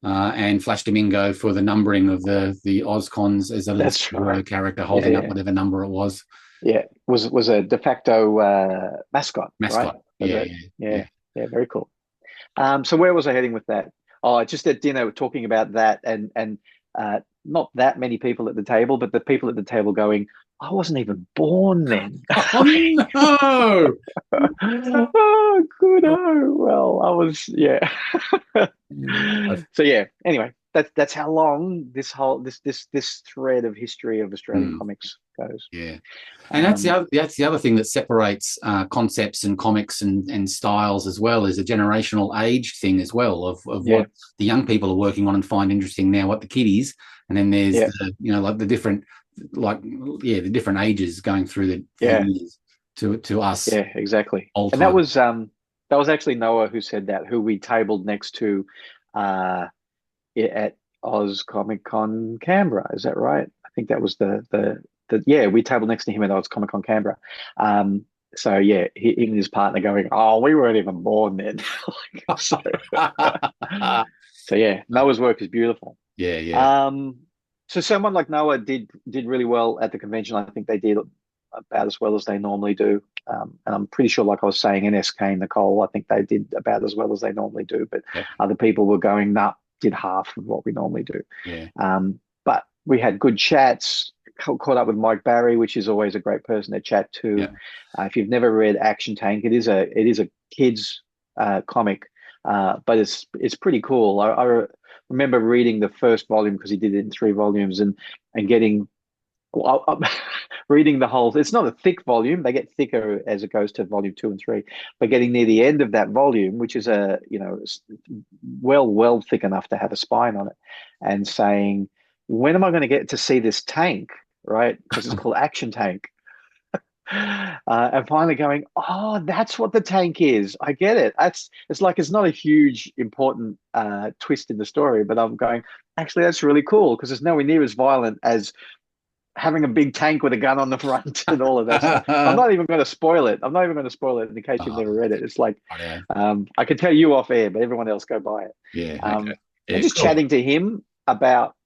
and Flash Damingo for the numbering of the OzCons as a little character holding up whatever number it was. Yeah. Was a de facto mascot. Mascot. Right? Yeah. Very cool. So where was I heading with that? Oh, just at dinner talking about that, and not that many people at the table, but the people at the table going, I wasn't even born then. Oh, no. Oh, good. Oh, well, I was, yeah. So yeah. Anyway, that's how long this whole this thread of history of Australian comics goes. Yeah, and that's the other thing that separates concepts and comics and styles as well, is a generational age thing as well of what the young people are working on and find interesting now, what the kiddies, and then there's the different the different ages going through the years to us. Yeah, exactly. And that was actually Noah who said that, who we tabled next to at OzComicon Canberra. Is that right? I think that was we tabled next to him at OzComicon Canberra. So yeah, he and his partner going, oh, we weren't even born then. So yeah, Noah's work is beautiful. Yeah. So someone like Noah did really well at the convention. I think they did about as well as they normally do. And I'm pretty sure, like I was saying, NS Kane, Nicole, I think they did about as well as they normally do. But other people were going, did half of what we normally do. Yeah. But we had good chats, caught up with Mike Barry, which is always a great person to chat to. Yeah. If you've never read Action Tank, it is a kid's comic, but it's pretty cool. I remember reading the first volume, because he did it in 3 volumes, and getting reading the whole. It's not a thick volume; they get thicker as it goes to volume 2 and 3. But getting near the end of that volume, which is well thick enough to have a spine on it, and saying, when am I going to get to see this tank? Right, because it's called Action Tank. And finally going, oh, that's what the tank is. I get it. It's like, it's not a huge important twist in the story, but I'm going, actually, that's really cool, because it's nowhere near as violent as having a big tank with a gun on the front and all of that stuff. I'm not even going to spoil it. In case you've never read it. It's like, I could tell you off air, but everyone else go buy it. Yeah. And just chatting to him about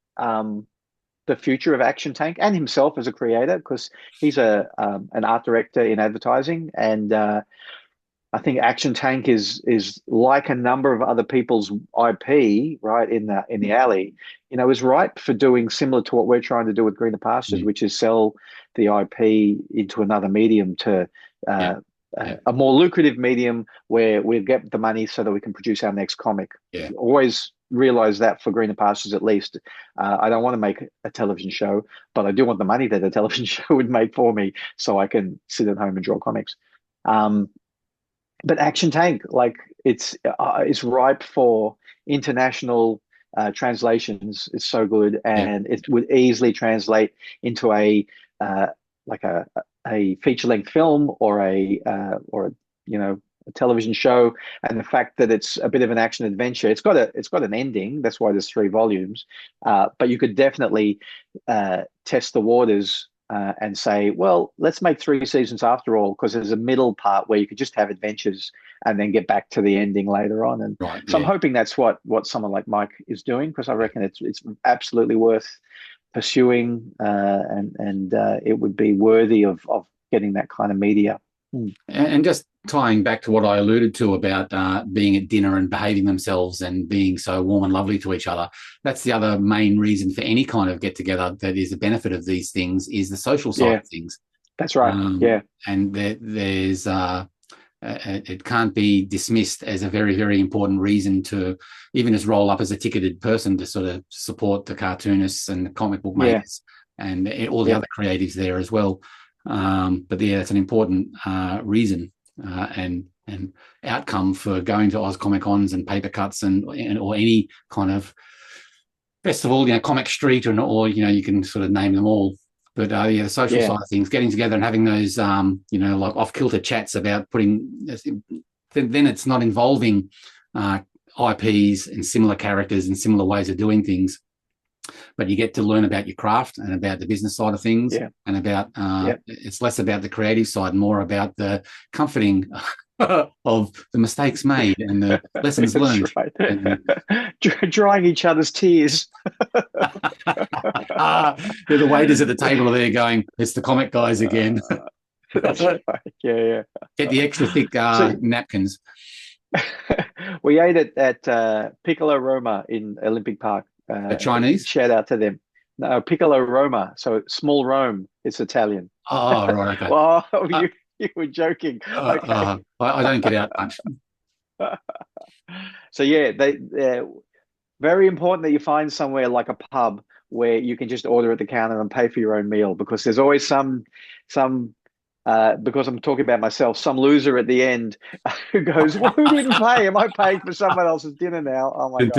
the future of Action Tank and himself as a creator, because he's an art director in advertising, and I think Action Tank is like a number of other people's IP, right, in the alley, is ripe for doing similar to what we're trying to do with Greener Pastures, which is sell the IP into another medium, to a more lucrative medium where we get the money so that we can produce our next comic. Always realize that for Greener Pastures, at least, I don't want to make a television show, but I do want the money that a television show would make for me, so I can sit at home and draw comics. But Action Tank, like, it's ripe for international translations. It's so good, and it would easily translate into a feature length film or a television show, and the fact that it's a bit of an action adventure. It's got an ending. That's why there's 3 volumes. But you could definitely test the waters and say, well, let's make 3 seasons after all, because there's a middle part where you could just have adventures and then get back to the ending later on. And so I'm hoping that's what someone like Mike is doing, because I reckon it's absolutely worth pursuing, and it would be worthy of getting that kind of media. And just tying back to what I alluded to about being at dinner and behaving themselves and being so warm and lovely to each other, that's the other main reason for any kind of get-together that is a benefit of these things, is the social side of things. That's right. And there's it can't be dismissed as a very, very important reason to even just roll up as a ticketed person to sort of support the cartoonists and the comic book makers and all the other creatives there as well. But it's an important reason and outcome for going to OzComicons and paper cuts and or any kind of festival, Comic Street or you can sort of name them all. But the social side of things, getting together and having those like off-kilter chats about then it's not involving IPs and similar characters and similar ways of doing things. But you get to learn about your craft and about the business side of things, and about it's less about the creative side, more about the comforting of the mistakes made and the lessons learned. Right. Drying each other's tears. The waiters at the table are there going, "It's the comic guys again." That's right. Yeah. Get the extra thick napkins. We ate at Piccolo Roma in Olympic Park. Chinese? Shout out to them. No, Piccolo Roma. So small Rome. It's Italian. Oh, right. Okay. Well, you were joking. Okay. I don't get out much. So they're very important that you find somewhere like a pub where you can just order at the counter and pay for your own meal, because there's always some because I'm talking about myself, some loser at the end who goes, "Well, who didn't pay? Am I paying for someone else's dinner now?" Oh my God.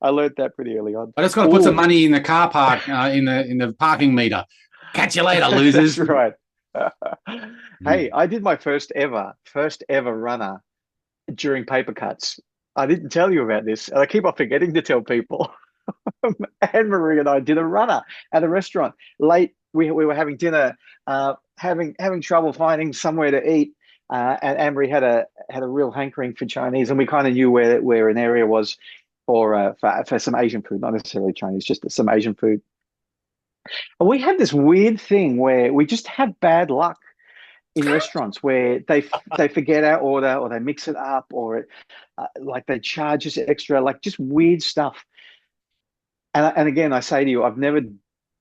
I learned that pretty early on. I just got to put some money in the car park, in the parking meter. Catch you later, losers. That's right. Hey, I did my first ever runner during paper cuts. I didn't tell you about this, and I keep on forgetting to tell people. Anne-Marie and I did a runner at a restaurant late. We were having dinner, having trouble finding somewhere to eat, and Anne-Marie had a real hankering for Chinese, and we kind of knew where an area was for some Asian food, not necessarily Chinese, just some Asian food. And we have this weird thing where we just have bad luck in restaurants where they forget our order, or they mix it up, or like they charge us extra, like just weird stuff. And again, I say to you, I've never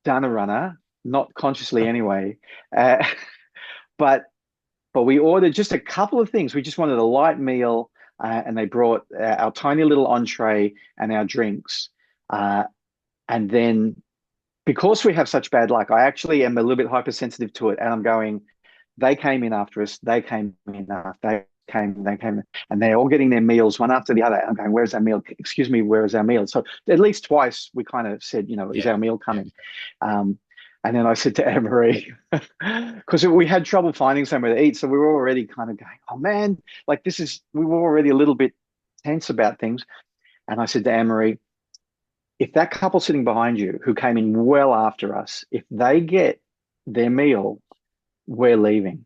done a runner, not consciously anyway, but we ordered just a couple of things. We just wanted a light meal, and they brought our tiny little entree and our drinks, and then because we have such bad luck, I actually am a little bit hypersensitive to it, and I'm going, they came in after us, they came in after, they came, and they're all getting their meals one after the other. I'm going, where's our meal? Excuse me, where is our meal? So at least twice we kind of said, is our meal coming? And then I said to Anne-Marie, because we had trouble finding somewhere to eat, so we were already kind of going, oh man, like we were already a little bit tense about things. And I said to Anne-Marie, if that couple sitting behind you who came in well after us, if they get their meal, we're leaving.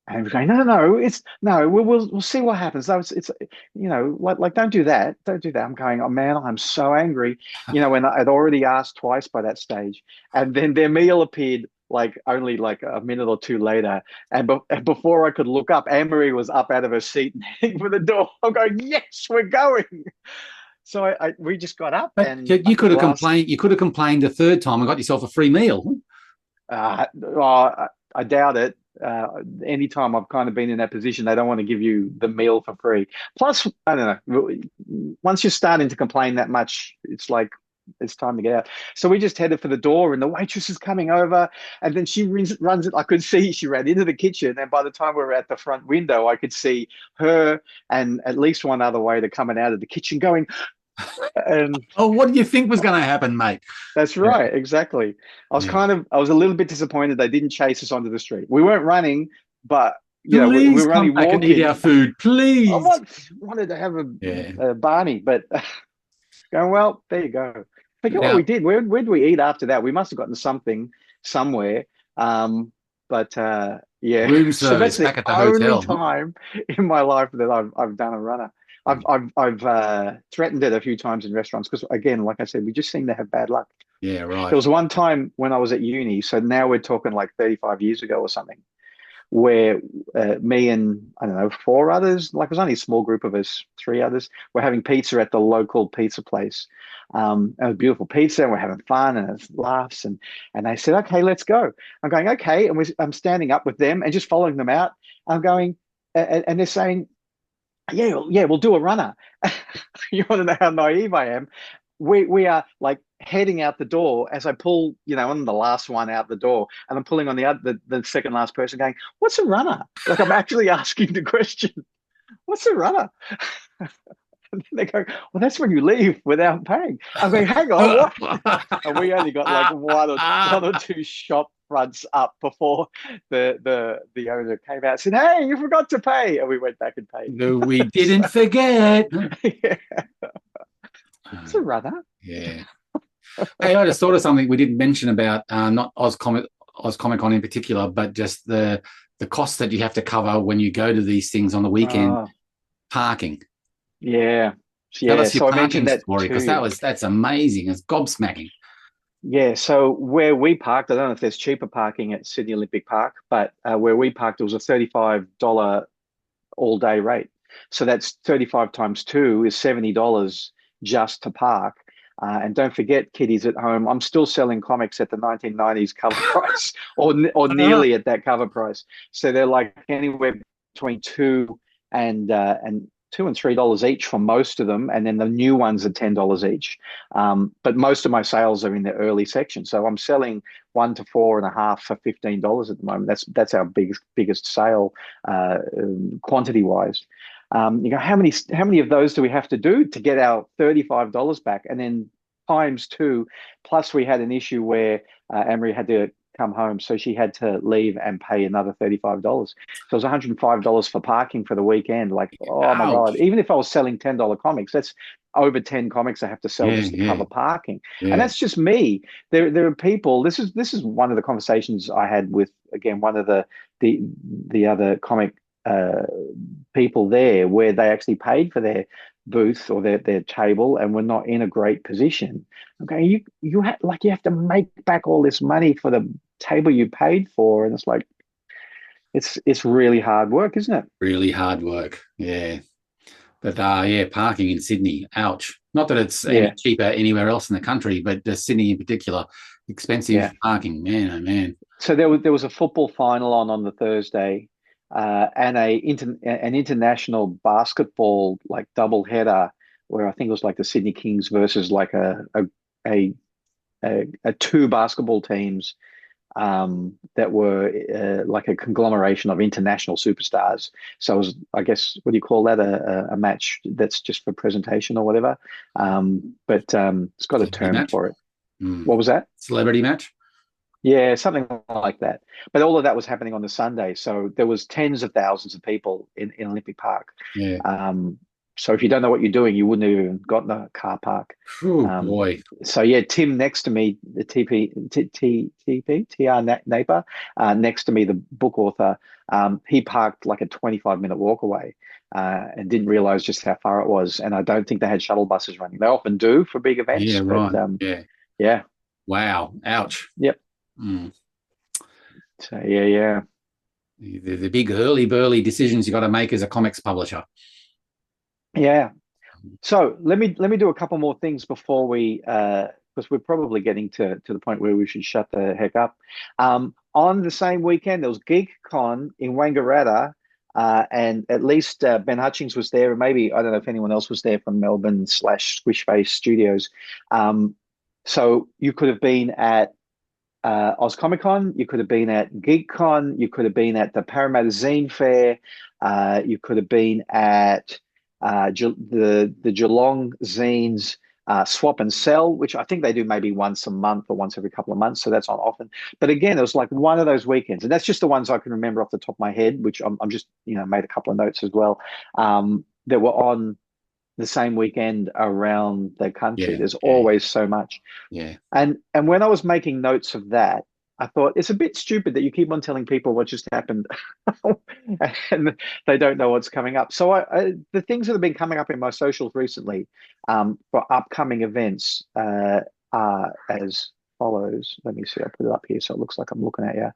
And we're going, no, we'll see what happens. It's like don't do that. I'm going, oh man, I'm so angry. And I'd already asked twice by that stage, and then their meal appeared only a minute or two later, and before I could look up, Anne-Marie was up out of her seat and heading for the door. I'm going, yes, we're going. So we just got up, and you could have complained. You could have complained a third time and got yourself a free meal. I doubt it. Anytime I've kind of been in that position, they don't want to give you the meal for free. Plus, I don't know, once you're starting to complain that much, it's like it's time to get out. So we just headed for the door, and the waitress is coming over, and then she runs it. I could see she ran into the kitchen, and by the time we were at the front window, I could see her and at least one other waiter coming out of the kitchen going, and what do you think was going to happen, mate? That's right, exactly. I was a little bit disappointed they didn't chase us onto the street. We weren't running, but we Please were only come back and eat walking. our food, I please. wanted to have Yeah. a Barney, but going, well, there you go. Forget what Now, we did. Where did we eat after that? We must have gotten something somewhere. But yeah, room so that's service the back at the only hotel. time in my life that I've done a runner. I've threatened it a few times in restaurants because, again, like I said, we just seem to have bad luck. Yeah, right. There was one time when I was at uni, so now we're talking like 35 years ago or something, where me and I don't know, four others, like it was only a small group of us, three others, were having pizza at the local pizza place. It was beautiful pizza, and we're having fun and it's laughs, and they said, "Okay, let's go." I'm going, "Okay," and I'm standing up with them and just following them out. I'm going, and they're saying, "Yeah, we'll do a runner." You want to know how naive I am? We are like heading out the door as I pull, I'm the last one out the door, and I'm pulling on the second last person, going, "What's a runner?" Like I'm actually asking the question, "What's a runner?" And they go, "Well, that's when you leave without paying." I'm going, "Hang on, what?" And we only got like one or two shop fronts up before the owner came out and said, "Hey, you forgot to pay," and we went back and paid. No, we didn't forget. Yeah. It's a runner. Yeah. Hey, I just thought of something we didn't mention about not OzComicon in particular, but just the costs that you have to cover when you go to these things on the weekend. Parking. Yeah. Tell us your So I parking mentioned that story, because that's amazing. It's gobsmacking. Yeah, so where we parked, I don't know if there's cheaper parking at Sydney Olympic Park, but where we parked, it was a $35 all day rate. So that's 35 times two is $70 just to park. And don't forget, kiddies at home, I'm still selling comics at the 1990s cover price, or nearly at that cover price. So they're like anywhere between and $2 and $3 each for most of them, and then the new ones are $10 each. But most of my sales are in the early section, so I'm selling 1 to 4.5 for $15 at the moment. That's our biggest sale, quantity wise. How many of those do we have to do to get our $35 back, and then times two? Plus, we had an issue where Emery had to come home, so she had to leave and pay another $35. So it was $105 for parking for the weekend. Like, oh my God! Even if I was selling $10 comics, that's over 10 comics I have to sell just to cover parking. And that's just me. There are people. This is one of the conversations I had with, again, one of the other comic people there, where they actually paid for their booth or their table and were not in a great position. Okay, you have to make back all this money for the table you paid for, and it's like it's really hard work, isn't it? Really hard work. Yeah. But parking in Sydney, ouch. Not that it's any cheaper anywhere else in the country, but just Sydney in particular, expensive parking. Man, oh man. So there was a football final on the Thursday, and an international basketball like double header, where I think it was like the Sydney Kings versus like a two basketball teams that were like a conglomeration of international superstars. So it was, I guess, what do you call that? A match that's just for presentation or whatever. But it's got a term for it. What was that? Celebrity match? Yeah, something like that. But all of that was happening on the Sunday. So there was tens of thousands of people in Olympic Park. Yeah. So if you don't know what you're doing, you wouldn't have even gotten a car park. Boy. So yeah, Tim next to me, the TR Naper, next to me, the book author, he parked like a 25-minute walk away, and didn't realize just how far it was. And I don't think they had shuttle buses running. They often do for big events. Yeah, right. Yeah. Wow. Ouch. Yep. So yeah. The big early burly decisions you got to make as a comics publisher. Yeah. So let me do a couple more things before we, because we're probably getting to the point where we should shut the heck up. On the same weekend, there was GeekCon in Wangaratta, and at least Ben Hutchings was there, and maybe, I don't know if anyone else was there from Melbourne / Squishface Studios. So you could have been at OzComicon, you could have been at GeekCon, you could have been at the Parramatta Zine Fair, you could have been at the Geelong Zines Swap and Sell, which I think they do maybe once a month or once every couple of months. So that's not often. But again, it was like one of those weekends. And that's just the ones I can remember off the top of my head, which I'm just, made a couple of notes as well, that were on the same weekend around the country. There's always so much. Yeah. And when I was making notes of that, I thought it's a bit stupid that you keep on telling people what just happened and they don't know what's coming up. So the things that have been coming up in my socials recently for upcoming events are as follows. Let me see. I'll put it up here so it looks like I'm looking at you.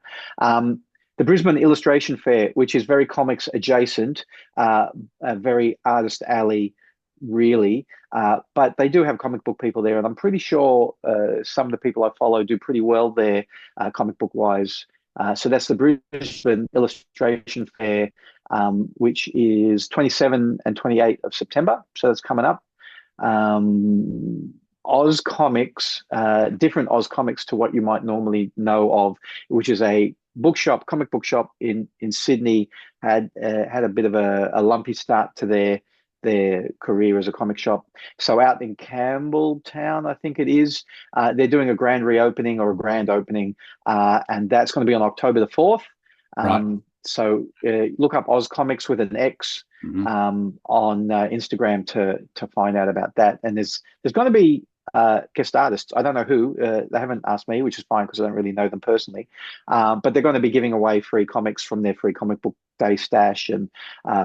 The Brisbane Illustration Fair, which is very comics adjacent, a very artist alley, really, but they do have comic book people there, and I'm pretty sure some of the people I follow do pretty well there, comic book wise. So that's the Brisbane Illustration Fair, which is 27 and 28 of September. So that's coming up. OzComics, different OzComics to what you might normally know of, which is a comic book shop in Sydney, had a bit of a lumpy start to their career as a comic shop. So out in Campbelltown, I think it is, they're doing a grand reopening or a grand opening, and that's going to be on October the 4th. Right. So look up OzComics with an X on Instagram to find out about that. And there's going to be guest artists. I don't know who. They haven't asked me, which is fine because I don't really know them personally. But they're going to be giving away free comics from their free comic book day stash and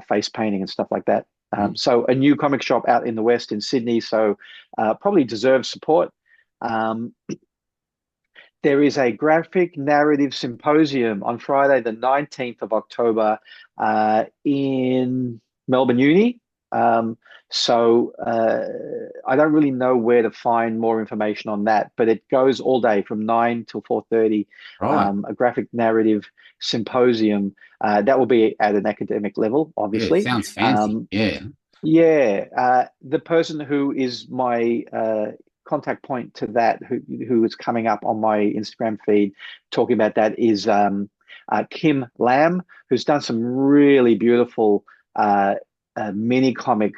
face painting and stuff like that. So a new comic shop out in the West in Sydney, so probably deserves support. There is a graphic narrative symposium on Friday, the 19th of October in Melbourne Uni. So I don't really know where to find more information on that, but it goes all day from 9 till 4:30. Right. A graphic narrative symposium that will be at an academic level, obviously. Yeah, sounds fancy. The person who is my contact point to that, who is coming up on my Instagram feed talking about that, is Kim Lamb, who's done some really beautiful mini comic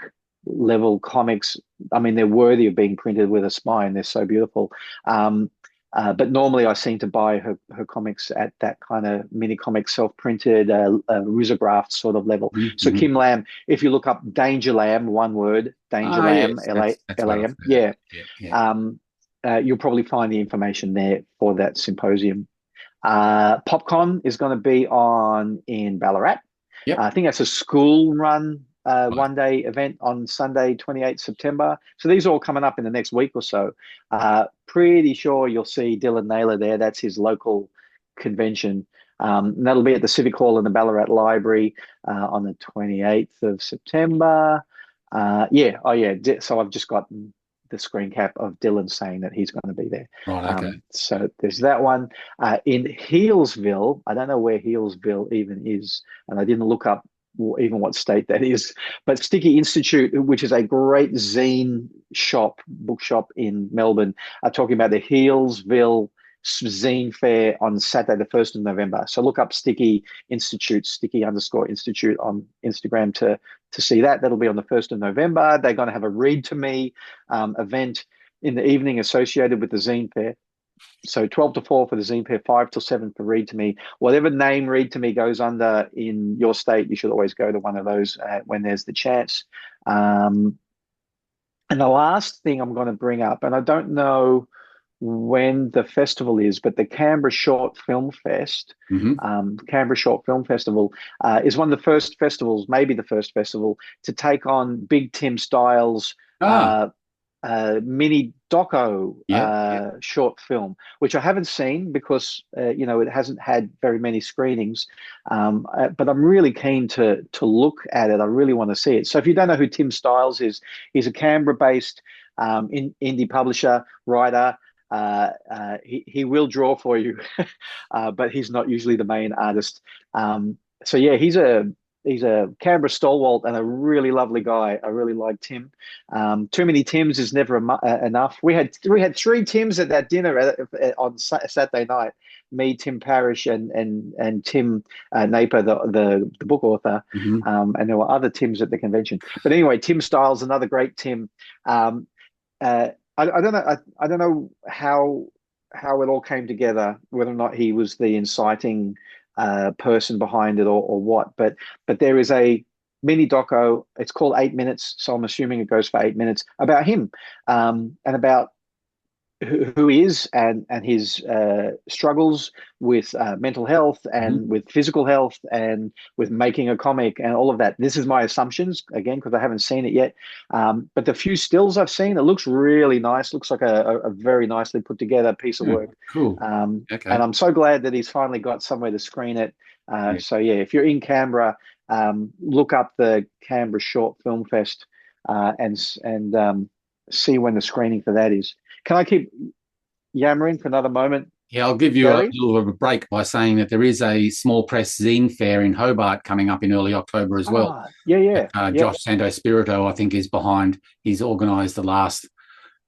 level comics. I mean, they're worthy of being printed with a spine. They're so beautiful. But normally I seem to buy her comics at that kind of mini comic self-printed risographed sort of level. Mm-hmm. So Kim Lamb, if you look up Danger Lamb, one word, Danger Lamb, yes, Lam, you'll probably find the information there for that symposium. PopCon is going to be in Ballarat. Yep. I think that's a school run one-day event on Sunday, 28 September. So these are all coming up in the next week or so. Pretty sure you'll see Dylan Naylor there. That's his local convention. And that'll be at the Civic Hall in the Ballarat Library on the 28th of September. So I've just got the screen cap of Dylan saying that he's going to be there. Right, okay. So there's that one. In Healesville, I don't know where Healesville even is, and I didn't look up even what state that is, but Sticky Institute, which is a great zine bookshop in Melbourne, are talking about the Healesville zine fair on Saturday, the 1st of November. So look up Sticky Institute, Sticky_Institute on Instagram to see that. That'll be on the 1st of November. They're going to have a Read to Me event in the evening associated with the zine fair. So 12 to 4 for the zine fair, 5 till 7 for Read to Me. Whatever name Read to Me goes under in your state, you should always go to one of those when there's the chance. And the last thing I'm going to bring up, and I don't know when the festival is, but the Canberra Short Film Fest, Canberra Short Film Festival, is one of the first festivals, maybe the first festival, to take on Big Tim Styles' mini doco short film, which I haven't seen because it hasn't had very many screenings, but I'm really keen to look at it. I really want to see it. So if you don't know who Tim Styles is, he's a Canberra-based indie publisher, writer. He will draw for you, but he's not usually the main artist. He's a Canberra stalwart and a really lovely guy. I really like Tim. Too many Tims is never enough. We had 3 Tims at that dinner on Saturday night. Me, Tim Parrish, and Tim Napier, the book author, and there were other Tims at the convention. But anyway, Tim Styles, another great Tim. I don't know. I don't know how it all came together, whether or not he was the inciting person behind it or what. But there is a mini doco. It's called 8 minutes, so I'm assuming it goes for 8 minutes about him, and about who he is and his struggles with mental health Mhm. and with physical health and with making a comic and all of that. This is my assumptions again because I haven't seen it yet. But the few stills I've seen, it looks really nice. Looks like a very nicely put together piece of Yeah, work. cool. And Okay. I'm so glad that he's finally got somewhere to screen it. Yeah. So yeah, if you're in Canberra, look up the Canberra Short Film Fest and see when the screening for that is. Can I keep yammering for another moment, Yeah, I'll give you a Gary? little of a break by saying that there is a small press zine fair in Hobart coming up in early October as well. Ah, yeah, yeah, yeah, Josh Santo Spirito, I think, is behind. He's organised the last,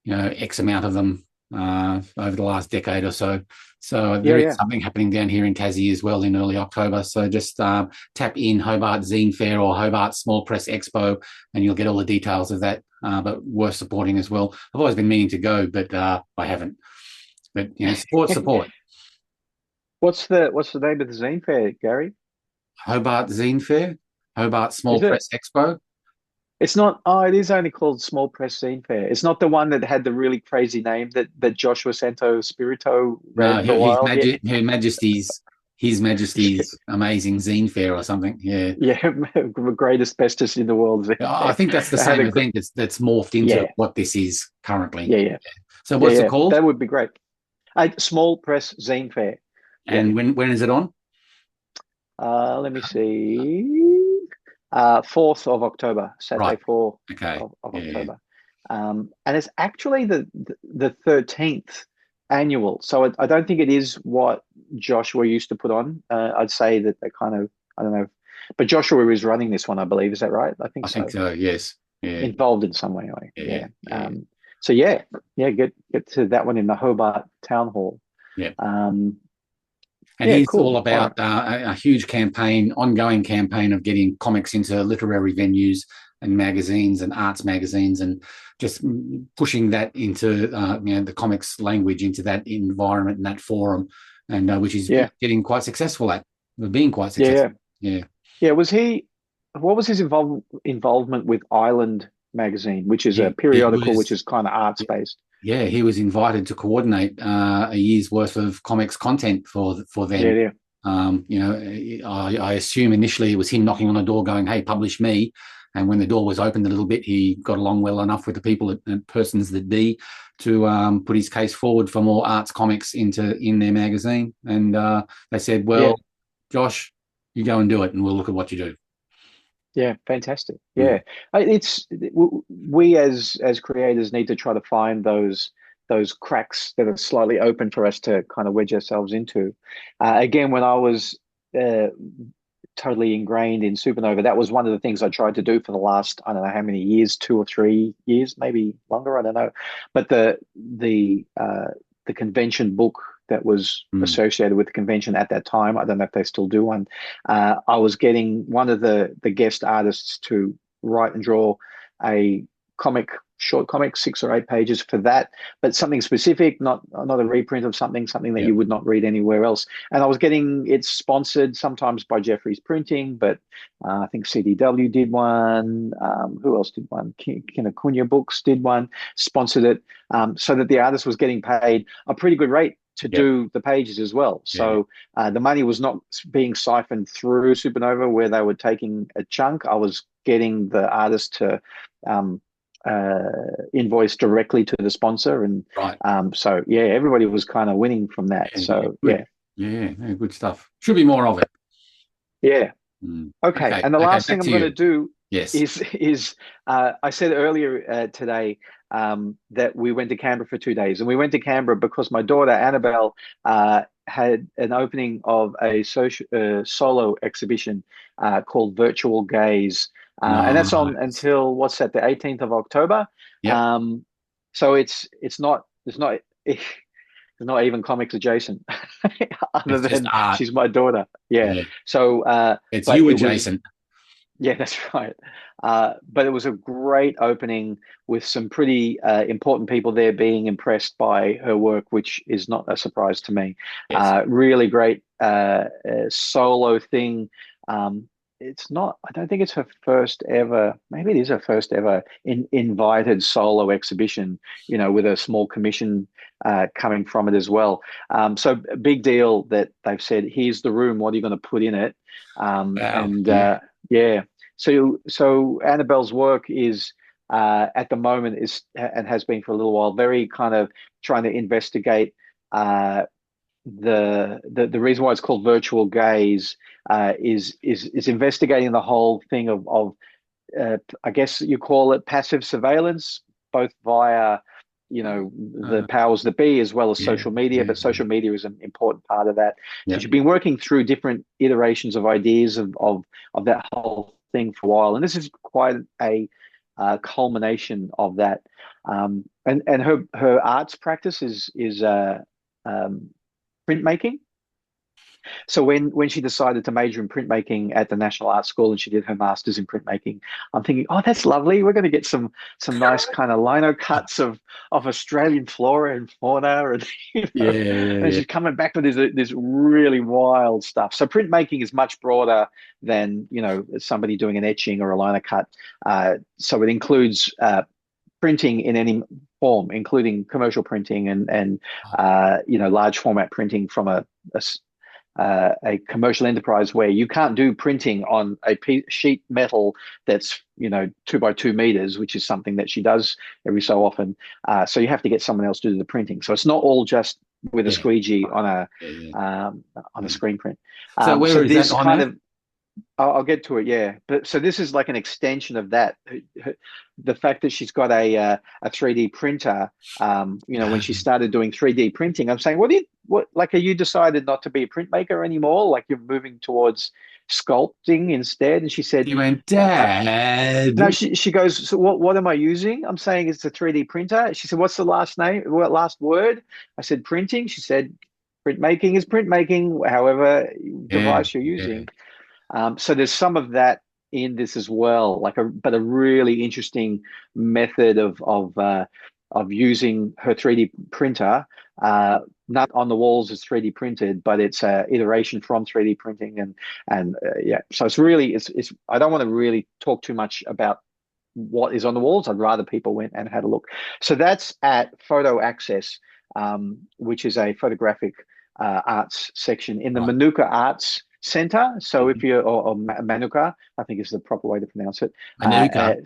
X amount of them over the last decade or so. So yeah, there is yeah. something happening down here in Tassie as well in early October. So just tap in Hobart Zine Fair or Hobart Small Press Expo, and you'll get all the details of that. But worth supporting as well. I've always been meaning to go, but I haven't. But support. What's the name of the zine fair, Gary? Hobart Zine Fair, Hobart Small Is it? Press Expo. It's not. Oh, it is only called Small Press Zine Fair. It's not the one that had the really crazy name that Joshua Santo Spirito No, ran for a while. Yeah, His Majesty's Amazing Zine Fair or something. Yeah, yeah, greatest bestest in the world zine I fair. think that's the They had same a event that's morphed into yeah, what this is currently. yeah, yeah, So yeah, what's it yeah. called? That would be great. Small Press Zine Fair. Yeah. And when is it on? Let me see. 4th of October, Right. Saturday 4th Okay. of Yeah. October. And it's actually the 13th annual. So I don't think it is what Joshua used to put on. I'd say that they kind of, I don't know. But Joshua is running this one, I believe. Is that right? I think I think so. so. Yes. Yeah. Involved in some way, anyway. Yeah. Yeah. Yeah. So yeah, get to that one in the Hobart Town Hall. Yeah. Um, And yeah, he's all cool. All right. about a huge campaign, ongoing campaign of getting comics into literary venues and magazines and arts magazines, and just pushing that into the comics language into that environment and that forum, and which is Yeah, getting quite successful at, being quite yeah, yeah. successful. Yeah. Yeah, what was his involvement with Island magazine, which is a He periodical, which was. is kind of arts based? Yeah, he was invited to coordinate a year's worth of comics content for Yeah, them. yeah, I assume initially it was him knocking on the door, going, "Hey, publish me." And when the door was opened a little bit, he got along well enough with the people at Persons That Be to put his case forward for more arts comics in their magazine. And they said, yeah, "Well, Josh, you go and do it, and we'll look at what you do." yeah. Fantastic. Mm. Yeah, it's we as creators need to try to find those cracks that are slightly open for us to kind of wedge ourselves into. Again, when I was uh, totally ingrained in Supernova, that was one of the things I tried to do for the last, I don't know how many years, 2 or 3 years, maybe longer, I don't know. But the convention book that was Mm. associated with the convention at that time, I don't know if they still do one. I was getting one of the guest artists to write and draw a short comic, 6 or 8 pages for that, but something specific, not a reprint of something that Yeah. you would not read anywhere else. And I was getting it sponsored sometimes by Jeffrey's Printing, but I think CDW did one. Who else did one? Kinokuniya Books did one, sponsored it, so that the artist was getting paid a pretty good rate to Yep. do the pages as well. Yeah. So the money was not being siphoned through Supernova where they were taking a chunk. I was getting the artist to invoice directly to the sponsor, and Right. so yeah, everybody was kind of winning from that. Yeah. Yeah. So Good. yeah, Yeah. Yeah. Good stuff. Should be more of it. yeah. Mm. Okay, Okay. and the Okay. last thing Back I'm to going to you. do Yes. is I said earlier today that we went to Canberra for 2 days, and we went to Canberra because my daughter Annabelle had an opening of a solo exhibition called Virtual Gaze, and that's on Nice. until what's that, the 18th of October. Yep. Um, so it's not even comics adjacent, other It's just than art. she's my daughter. Yeah. Yeah. So, It's but you it was adjacent. Yeah, that's right. But it was a great opening with some pretty important people there being impressed by her work, which is not a surprise to me. Yes. Really great solo thing. Um, it's not, I don't think it's her first ever, maybe it is her first ever invited solo exhibition, with a small commission coming from it as well. So a big deal that they've said, here's the room, what are you going to put in it? Wow. And Yeah. yeah. So Annabelle's work is at the moment is and has been for a little while very kind of trying to investigate the reason why it's called virtual gaze is investigating the whole thing of I guess you call it passive surveillance, both via, the Uh, powers that be as well as yeah. social media, Yeah. but social media is an important part of that. So Yeah. she's been working through different iterations of ideas of that whole thing for a while, and this is quite a culmination of that. And her arts practice is um, printmaking. So when she decided to major in printmaking at the National Art School and she did her master's in printmaking, I'm thinking, oh, that's lovely. We're going to get some nice kind of lino cuts of Australian flora and fauna, and Yeah. Yeah. and Yeah. she's coming back with this really wild stuff. So printmaking is much broader than somebody doing an etching or a lino cut. So it includes printing in any form, including commercial printing and large format printing from a commercial enterprise where you can't do printing on a sheet metal that's 2 by 2 meters, which is something that she does every so often. So you have to get someone else to do the printing. So it's not all just with a Yeah. squeegee on Yeah. Yeah. a screen print. So where So is that this on kind her? of I'll get to it, yeah. But so this is like an extension of that. The fact that she's got a 3D printer, when she started doing 3D printing, I'm saying, like, are you decided not to be a printmaker anymore? Like you're moving towards sculpting instead? And she said, He went, no, Dad. she goes, so what am I using? I'm saying it's a 3D printer. She said, what's the last name? What last word? I said, printing. She said, printmaking is printmaking, however Yeah. device you're Yeah. using. So there's some of that in this as well, but a really interesting method of using her 3D printer, not on the walls as 3D printed, but it's a iteration from 3D printing and yeah. So it's I don't want to really talk too much about what is on the walls. I'd rather people went and had a look. So that's at Photo Access, which is a photographic arts section in the Right. Manuka Arts Center. So if Mhm. you're, or Manuka, I think is the proper way to pronounce it. Manuka.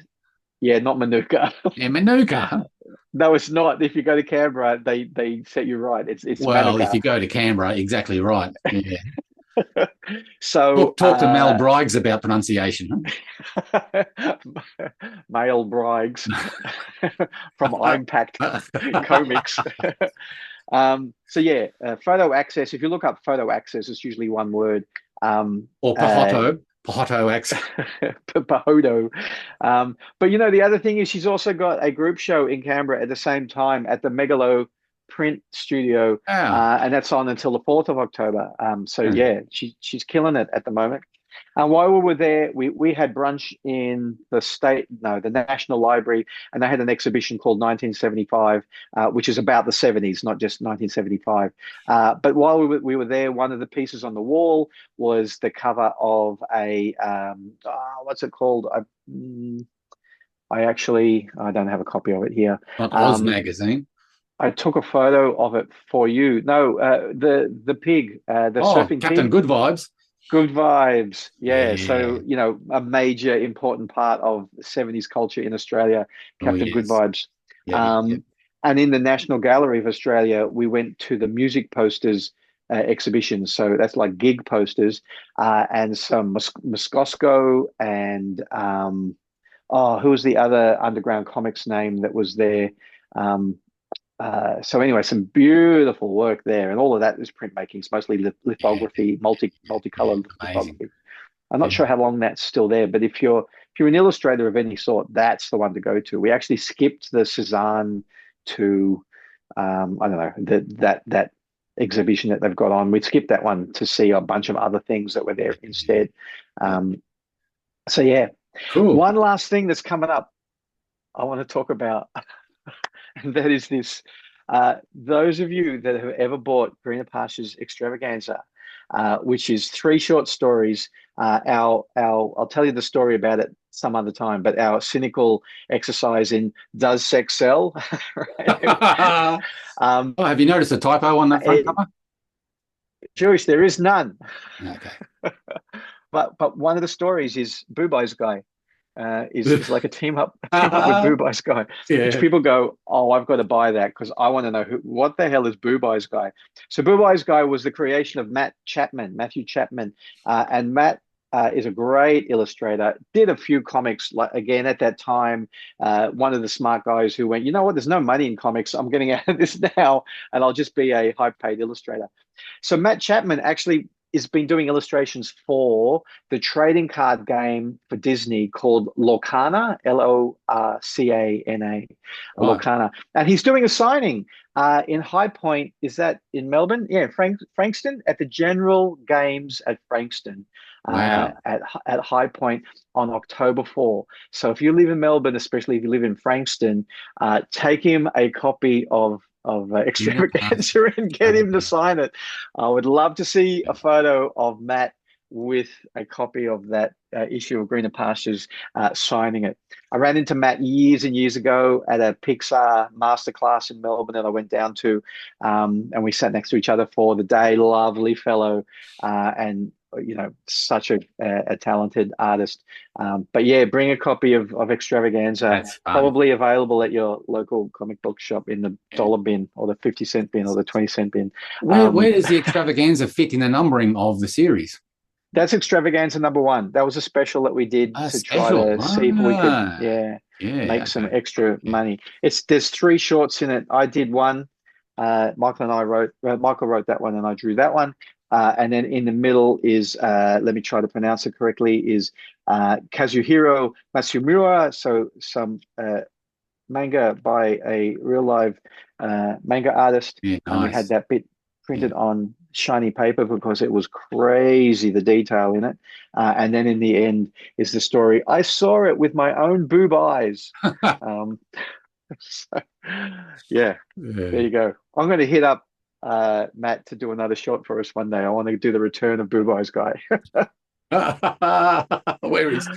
Yeah, not Manuka. Yeah, Manuka. No, it's not. If you go to Canberra, they set you right. It's Well, if Manuka. you go to Canberra, exactly right. Yeah. So Talk to Mel Briggs about pronunciation. male brides from Impact Comics. So yeah, photo access. If you look up photo access, it's usually one word. Or Pahoto. Pahoto X. Pahodo. But the other thing is she's also got a group show in Canberra at the same time at the Megalo Print Studio, Ah. and that's on until the 4th of October. So Hmm. yeah, she's killing it at the moment. And while we were there, we had brunch in the National Library, and they had an exhibition called 1975, which is about the 70s, not just 1975. But while we were there, one of the pieces on the wall was the cover of a what's it called? I don't have a copy of it here. On Oz magazine. I took a photo of it for you. No, the pig, the Oh, surfing Captain pig. Good Vibes. Good vibes. Yeah. Yeah. So, a major important part of 70s culture in Australia, Oh, Captain Good yes. Vibes. Yep, yep, yep. Um, and in the National Gallery of Australia, we went to the music posters exhibition. So that's like gig posters and some Moscosco and, who was the other underground comics name that was there? Um, so anyway, some beautiful work there, and all of that is printmaking. It's mostly Yeah, lithography, yeah. multicolored Amazing. lithography. I'm not Yeah. sure how long that's still there, but if you're an illustrator of any sort, that's the one to go to. We actually skipped the Cezanne to I don't know, that exhibition that they've got on. We skipped that one to see a bunch of other things that were there instead. Yeah. Um, So yeah, Cool. one last thing that's coming up I want to talk about, and that is this. Those of you that have ever bought Greener Pastures Extravaganza, which is 3 short stories. I'll tell you the story about it some other time, but our cynical exercise in does sex sell? Right? Have you noticed a typo on that front cover? Jewish, there is none. Okay. But one of the stories is Boob-Eyes guy. Is like a team up with Boob-Eyes guy, which people go, oh, I've got to buy that because I want to know what the hell is Boob-Eyes guy. So Boob-Eyes guy was the creation of Matthew Chapman, and Matt is a great illustrator. Did a few comics, like again at that time. One of the smart guys who went, you know what? There's no money in comics. I'm getting out of this now, and I'll just be a high-paid illustrator. So Matt Chapman actually has been doing illustrations for the trading card game for Disney called Lorcana, Lorcana, Lorcana. And he's doing a signing in High Point. Is that in Melbourne? Yeah, Frankston, at the General Games at Frankston. Wow. At High Point on October 4. So if you live in Melbourne, especially if you live in Frankston, take him a copy of Extravaganza and get him to sign it. I would love to see a photo of Matt with a copy of that issue of Greener Pastures signing it. I ran into Matt years and years ago at a Pixar masterclass in Melbourne that I went down to, and we sat next to each other for the day. Lovely fellow, and such a talented artist. But yeah, bring a copy of Extravaganza. Probably available at your local comic book shop in the dollar bin or the 50-cent bin or the 20-cent bin. Where does the Extravaganza fit in the numbering of the series? That's Extravaganza #1. That was a special that we did try to see if we could make some extra money. There's 3 shorts in it. I did one. Michael wrote that one, and I drew that one. And then in the middle is, let me try to pronounce it correctly, is Kazuhiro Matsumura. So some manga by a real live manga artist. Yeah, nice. And we had that bit printed on shiny paper because it was crazy, the detail in it. And then in the end is the story. I saw it with my own boob eyes. So, yeah, there you go. I'm going to hit up Matt to do another short for us one day. I want to do the return of Boob-Eyes guy. where his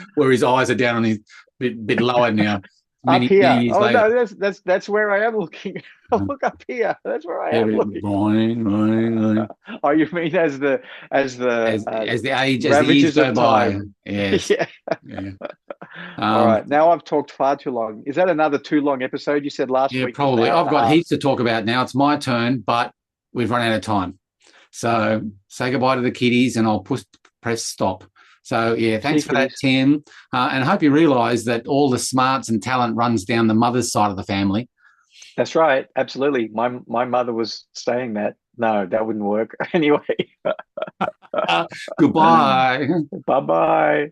eyes are down on his bit lower now. Up here. No, that's where I am looking. Look up here. That's where I am looking. Oh, you mean as the years go by? Yes. Yeah. All right. Now I've talked far too long. Is that another too long episode? You said last week. Yeah, probably. I've got heaps to talk about now. It's my turn, but we've run out of time. So say goodbye to the kiddies, and I'll press stop. So, yeah, thanks for that, Tim. And I hope you realise that all the smarts and talent runs down the mother's side of the family. That's right. Absolutely. My mother was saying that. No, that wouldn't work. Anyway. Goodbye. Bye-bye.